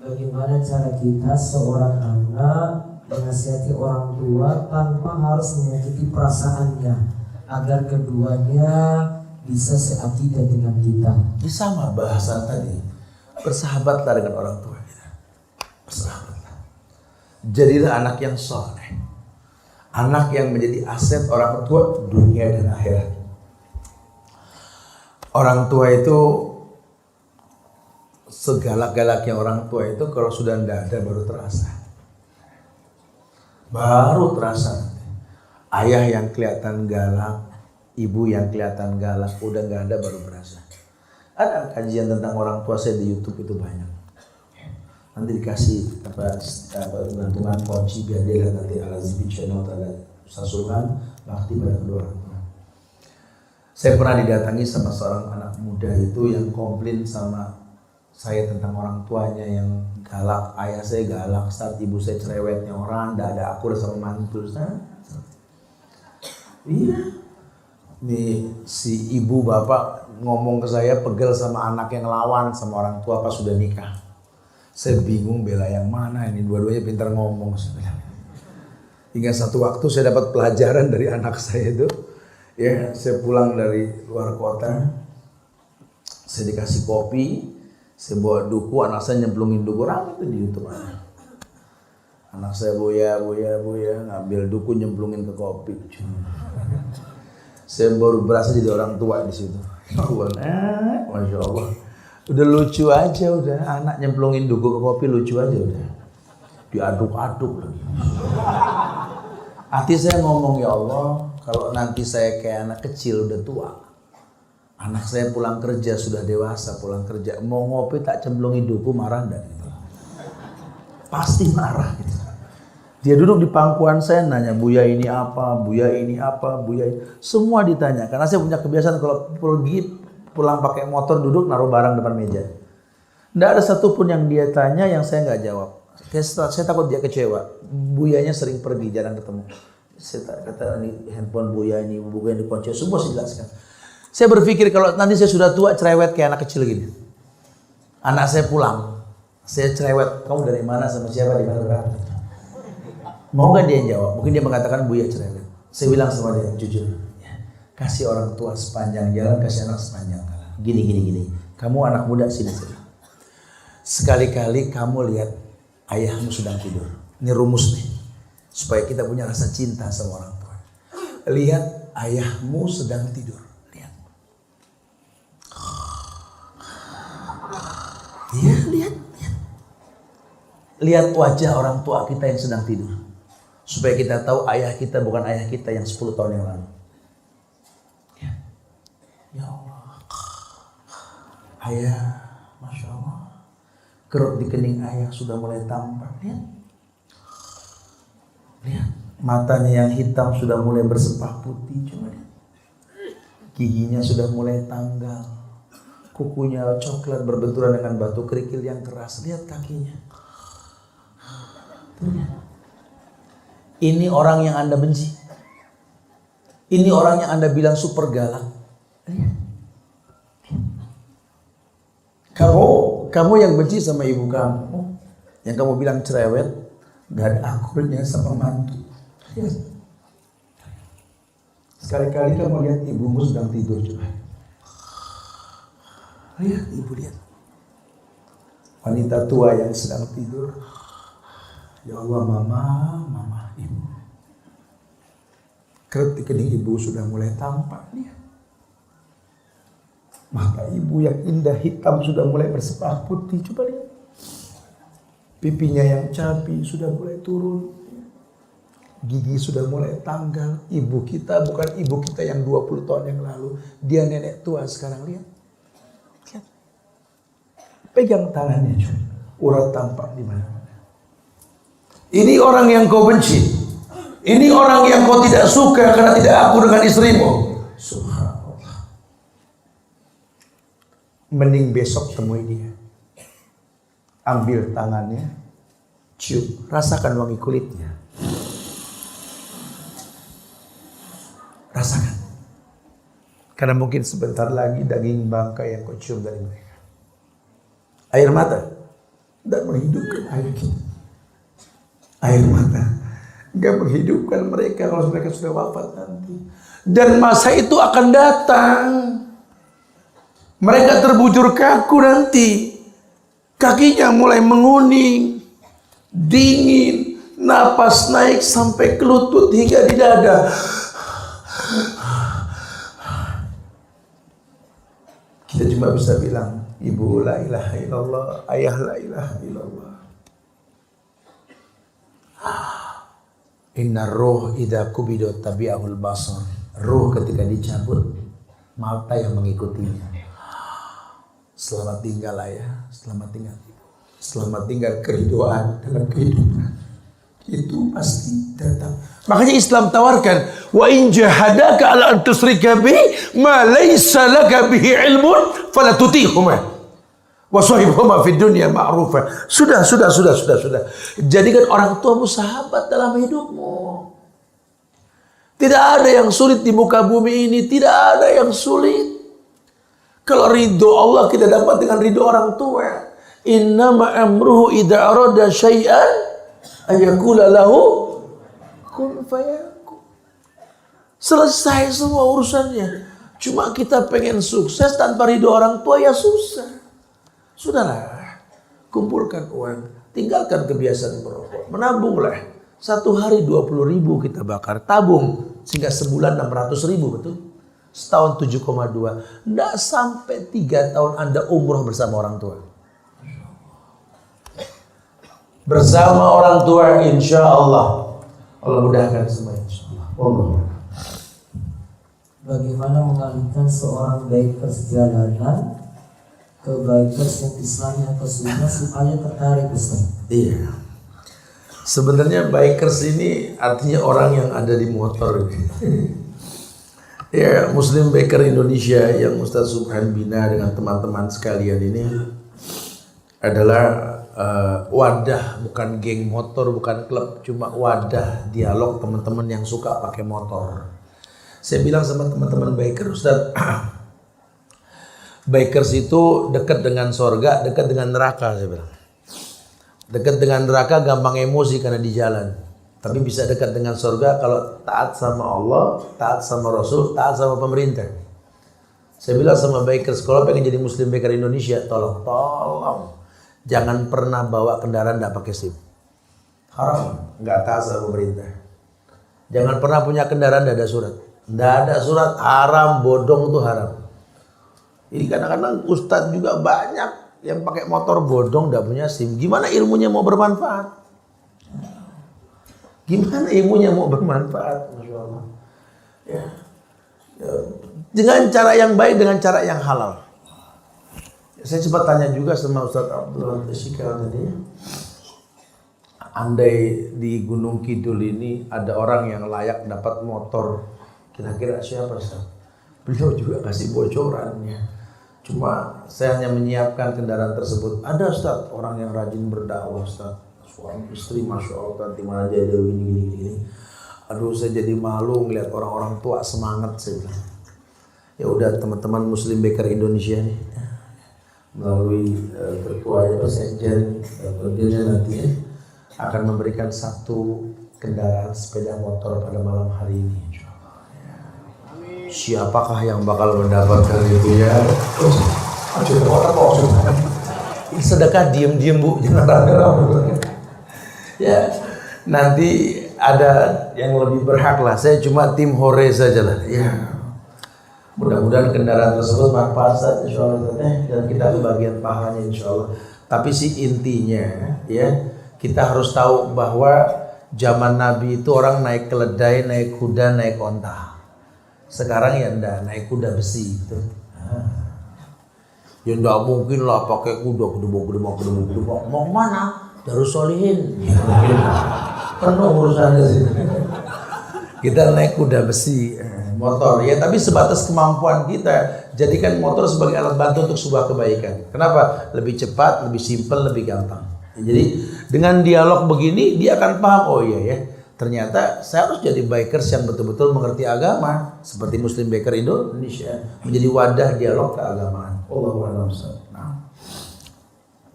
Bagaimana cara kita seorang anak menasihati orang tua tanpa harus menyakiti perasaannya agar keduanya bisa seakidah dengan kita? Ini sama bahasan tadi. Bersahabatlah dengan orang tua kita. Bersahabatlah. Jadilah anak yang soleh. Anak yang menjadi aset orang tua dunia dan akhirat. Orang tua itu segalak-galaknya orang tua itu kalau sudah tidak ada baru terasa. Baru terasa. Ayah yang kelihatan galak, ibu yang kelihatan galak, udah nggak ada baru berasa. Ada kajian tentang orang tua saya di YouTube itu banyak. Nanti dikasih bantuan kunci biar dia lihat nanti Al-Azbi channel ada Ustaz Sulman bakti pada kedua orang tua. Saya pernah didatangi sama seorang anak muda itu yang komplain sama saya tentang orang tuanya yang galak. Ayah saya galak, saat ibu saya cerewetnya orang, tidak ada akur sama mantu. Iya. Nih si ibu bapak ngomong ke saya pegel sama anak yang lawan sama orang tua pas sudah nikah. Saya bingung bela yang mana ini, dua-duanya pintar ngomong. Hingga satu waktu saya dapat pelajaran dari anak saya itu. Ya, saya pulang dari luar kota, saya dikasih kopi, saya bawa duku, anak saya nyemplungin duku, ramai itu di YouTube aja. Anak saya boya, ngambil duku nyemplungin ke kopi. Saya baru berasa jadi orang tua di situ. Masya Allah. Udah lucu aja udah, anak nyemplungin duku ke kopi lucu aja udah. Diaduk-aduk lagi. Hati saya ngomong, ya Allah, kalau nanti saya kayak anak kecil udah tua. Anak saya pulang kerja sudah dewasa, pulang kerja mau ngopi tak cemplungin duku, marah enggak gitu. Pasti marah gitu. Dia duduk di pangkuan saya nanya, Buya ini apa, Buya ini apa, Buya ini. Semua ditanya, karena saya punya kebiasaan kalau pergi pulang pakai motor duduk naruh barang depan meja. Nggak ada satupun yang dia tanya yang saya nggak jawab. Saya takut dia kecewa. Buyanya sering pergi, jarang ketemu. Saya kata ini handphone Buya ini, buku yang dikunci, semua saya jelaskan. Saya berpikir kalau nanti saya sudah tua cerewet kayak anak kecil gini. Anak saya pulang, saya cerewet, kamu dari mana sama siapa di mana berapa? Mau nggak dia yang jawab? Mungkin dia mengatakan Buya cerewet. Saya bilang sama dia jujur. Kasih orang tua sepanjang jalan, kasih anak sepanjang jalan. Gini. Kamu anak muda sini. Sekali-kali kamu lihat ayahmu sedang tidur. Ini rumus nih. Supaya kita punya rasa cinta sama orang tua. Lihat ayahmu sedang tidur. Lihat. Iya, lihat. Lihat wajah orang tua kita yang sedang tidur. Supaya kita tahu ayah kita bukan ayah kita yang 10 tahun yang lalu. Ya Allah, ayah, Masya Allah, kerut di kening ayah sudah mulai tampak. Lihat, matanya yang hitam sudah mulai bersepah putih. Coba lihat, giginya sudah mulai tanggal, kukunya coklat berbenturan dengan batu kerikil yang keras. Lihat kakinya. Lihat. Ini orang yang Anda benci. Ini orang yang Anda bilang super galak. Kamu yang benci sama ibu kamu, yang kamu bilang cerewet, gak ada akurnya sama mantu. Sekali-kali kamu lihat ibumu sedang tidur, coba. Lihat ibu, lihat. Wanita tua yang sedang tidur. Ya Allah, mama, ibu. Ketika ibu sudah mulai tampak, lihat. Mata ibu yang indah hitam sudah mulai bersepah putih, coba lihat. Pipinya yang cabi sudah mulai turun. Gigi sudah mulai tanggal. Ibu kita bukan ibu kita yang 20 tahun yang lalu. Dia nenek tua sekarang, lihat. Lihat. Pegang tangannya, coba. Urat tampak di mana-mana. Ini orang yang kau benci. Ini orang yang kau tidak suka karena tidak akur dengan istrimu. Subhanallah. Mending besok temui dia. Ambil tangannya, cium, rasakan wangi kulitnya. Rasakan. Karena mungkin sebentar lagi daging bangkai yang kau cium dari mereka. Air mata tidak menghidupkan air kita. Air mata tidak menghidupkan mereka kalau mereka sudah wafat nanti. Dan masa itu akan datang. Mereka terbujur kaku nanti. Kakinya mulai menguning, dingin, napas naik sampai ke lutut hingga di dada. Kita cuma bisa bilang, ibu la ilaha illallah, ayah la ilaha illallah. Inna roh idha kubidot tabi'ahul basar. Roh ketika dicabut, mata yang mengikutinya. Selamat tinggal ayah, selamat tinggal ibu, selamat tinggal keriduan dalam kehidupan. Itu pasti datang. Makanya Islam tawarkan, wa in jahadaka ala an tusyrika bi ma laysa laka bihi ilmun fala tutihuma wa sahibhuma fid dunya ma'rufa. Sudah. Jadikan orang tuamu sahabat dalam hidupmu. Tidak ada yang sulit di muka bumi ini, tidak ada yang sulit. Kalau ridho Allah kita dapat dengan ridho orang tua. Innama amruhu idza arada syai'an ayaqula lahu kun fayakun. Selesai semua urusannya. Cuma kita pengen sukses tanpa ridho orang tua ya susah. Sudahlah, kumpulkan uang, tinggalkan kebiasaan merokok, menabunglah. Satu hari 20.000 kita bakar, tabung sehingga sebulan 600.000, betul? Setahun 7,2. Tidak sampai 3 tahun Anda umroh bersama orang tua. Bersama orang tua insya Allah. Allah mudahkan semua insya Allah. Bagaimana mengalihkan seorang bikers jalanan ke bikers yang Islamnya atau sunnah supaya tertarik, Ustaz? Iya. Sebenarnya bikers ini artinya orang yang ada di motor. Ya, Muslim Biker Indonesia yang Ustaz Subhan bina dengan teman-teman sekalian ini adalah wadah, bukan geng motor, bukan klub, cuma wadah dialog teman-teman yang suka pakai motor. Saya bilang sama teman-teman biker, Ustaz, bikers itu dekat dengan sorga, dekat dengan neraka, saya bilang. Dekat dengan neraka gampang emosi karena di jalan. Tapi bisa dekat dengan surga kalau taat sama Allah, taat sama Rasul, taat sama pemerintah. Saya bilang sama biker, kalau pengen jadi Muslim Biker Indonesia, tolong jangan pernah bawa kendaraan tidak pakai SIM. Haram, nggak taat sama pemerintah. Jangan pernah punya kendaraan tidak ada surat. Tidak ada surat, haram, bodong itu haram. Ini kadang-kadang ustadz juga banyak yang pakai motor bodong tidak punya SIM. Gimana ilmunya mau bermanfaat? Gimana ilmunya mau bermanfaat? Masya Allah. Ya. Dengan cara yang baik, dengan cara yang halal. Saya sempat tanya juga sama Ustaz Abdul Syikal tadi. Andai di Gunung Kidul ini ada orang yang layak dapat motor, kira-kira siapa, Ustaz? Beliau juga kasih bocorannya. Cuma saya hanya menyiapkan kendaraan tersebut. Ada, Ustaz, orang yang rajin berdakwah, Ustaz. Suami istri Masya Allah nanti mana jadi gini. Aduh, saya jadi malu ngeliat orang-orang tua semangat, saya bilang. Ya udah teman-teman Muslim Baker Indonesia nih melalui ketuanya Pak Sekjen tentunya nanti akan memberikan 1 kendaraan sepeda motor pada malam hari ini. Siapakah yang bakal mendapatkan itu ya? Sedekah diem-diem Bu, jangan rame-rame. Ya, nanti ada yang lebih berhak lah. Saya cuma tim hore saja lah. Ya, mudah-mudahan kendaraan tersebut manfaat insyaallah dan kita kebagian pahalanya insyaallah. Tapi sih intinya ya, kita harus tahu bahwa zaman Nabi itu orang naik keledai, naik kuda, naik onta. Sekarang ya enggak, naik kuda besi gitu. Ya enggak mungkin lah pakai kuda mau kemana? Darus Solihin. Ya, penuh urusannya sih. Kita naik kuda besi, motor ya, tapi sebatas kemampuan kita. Jadikan motor sebagai alat bantu untuk sebuah kebaikan. Kenapa? Lebih cepat, lebih simpel, lebih gampang. Ya, jadi dengan dialog begini dia akan paham, oh iya ya, ternyata saya harus jadi bikers yang betul-betul mengerti agama seperti Muslim Baker Indonesia, menjadi wadah dialog keagamaan. Allahu a'lam.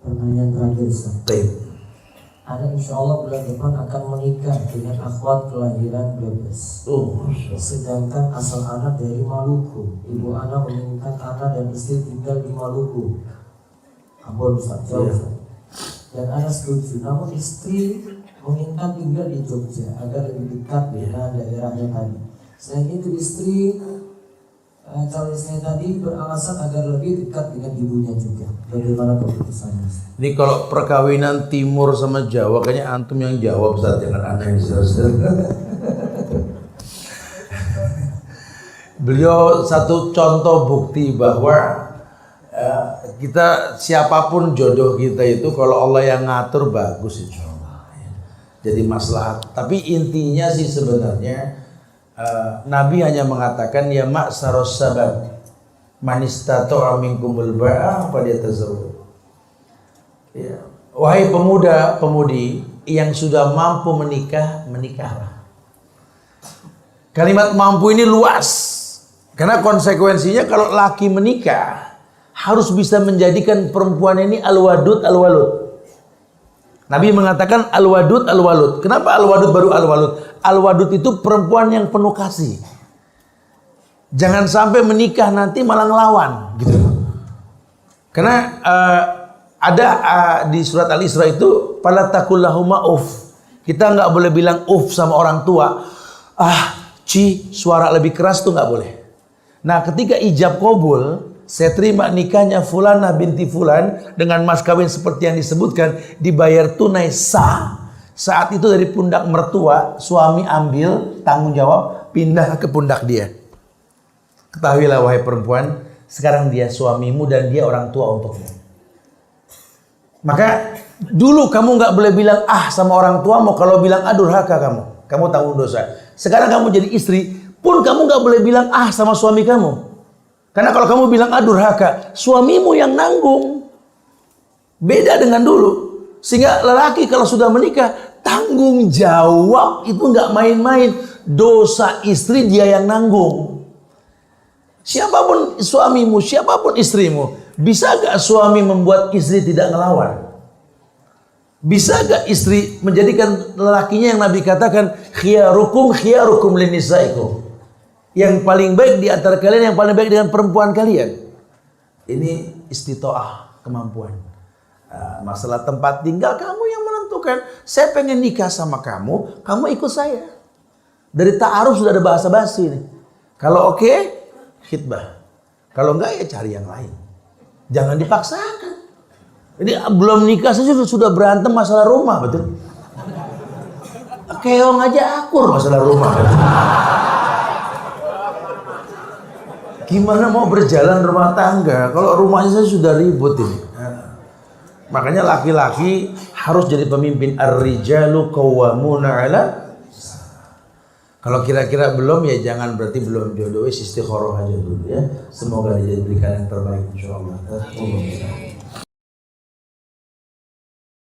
Pertanyaan terakhir Ustaz. Baik. Ana insya Allah bulan depan akan menikah dengan akhwat kelahiran Brebes. Sedangkan asal anak dari Maluku. Ibu anak menginginkan anak dan istri tinggal di Maluku. Ampun Ustaz, jauh Ustaz. Dan anak setuju. Namun istri menginginkan tinggal di Jogja agar lebih dekat dengan daerahnya tadi. Selain itu istri calon istri tadi beralasan agar lebih dekat dengan ibunya juga. Bagaimana keputusannya? Ini kalau perkawinan Timur sama Jawa, kayaknya antum yang jawab Ustaz, jangan aneh yang Beliau satu contoh bukti bahwa kita siapapun jodoh kita itu kalau Allah yang ngatur bagus insyaallah. Jadi maslahat. Tapi intinya sih sebenarnya Nabi hanya mengatakan ya ma'saros sabab man istata'a minkumul ba'a falyatazawwaj. Ya. Wahai pemuda pemudi yang sudah mampu menikah, menikahlah. Kalimat mampu ini luas karena konsekuensinya kalau laki menikah harus bisa menjadikan perempuan ini al-wadud al-walud. Nabi mengatakan al-wadud al-walud. Kenapa al-wadud baru al-walud? Al-wadud itu perempuan yang penuh kasih. Jangan sampai menikah nanti malah ngelawan gitu. Karena ada di surat Al-Isra itu fala taqullahuma uff. Kita nggak boleh bilang uff sama orang tua. Suara lebih keras tuh nggak boleh. Nah, ketika ijab kabul, saya terima nikahnya Fulanah binti Fulan dengan mas kawin seperti yang disebutkan, dibayar tunai sah. Saat itu dari pundak mertua, suami ambil tanggung jawab, pindah ke pundak dia. Ketahuilah wahai perempuan, sekarang dia suamimu dan dia orang tua untukmu. Maka dulu kamu nggak boleh bilang sama orang tuamu, kalau bilang durhaka kamu tanggung dosa. Sekarang kamu jadi istri, pun kamu nggak boleh bilang sama suami kamu. Karena kalau kamu bilang durhaka, suamimu yang nanggung. Beda dengan dulu. Sehingga lelaki kalau sudah menikah, tanggung jawab itu nggak main-main. Dosa istri dia yang nanggung. Siapapun suamimu, siapapun istrimu, bisa gak suami membuat istri tidak ngelawan? Bisa gak istri menjadikan lelakinya yang Nabi katakan khiyarukum linisaikum, yang paling baik di antara kalian, yang paling baik dengan perempuan kalian? Ini istitoah, kemampuan. Masalah tempat tinggal kamu yang menentukan. Saya pengen nikah sama kamu, kamu ikut saya. Dari ta'aruf sudah ada bahasa basi nih. Kalau oke, khitbah. Kalau enggak ya cari yang lain. Jangan dipaksakan. Ini belum nikah saja sudah berantem masalah rumah, betul? Keong aja akur masalah rumah. Betul? Gimana mau berjalan rumah tangga kalau rumahnya saya sudah ribut ini? Makanya laki-laki harus jadi pemimpin. Ar-rijalu qawwamuna 'ala. Kalau kira-kira belum ya jangan berarti belum jodoh, istikharah aja dulu ya. Semoga diberikan yang terbaik insyaallah.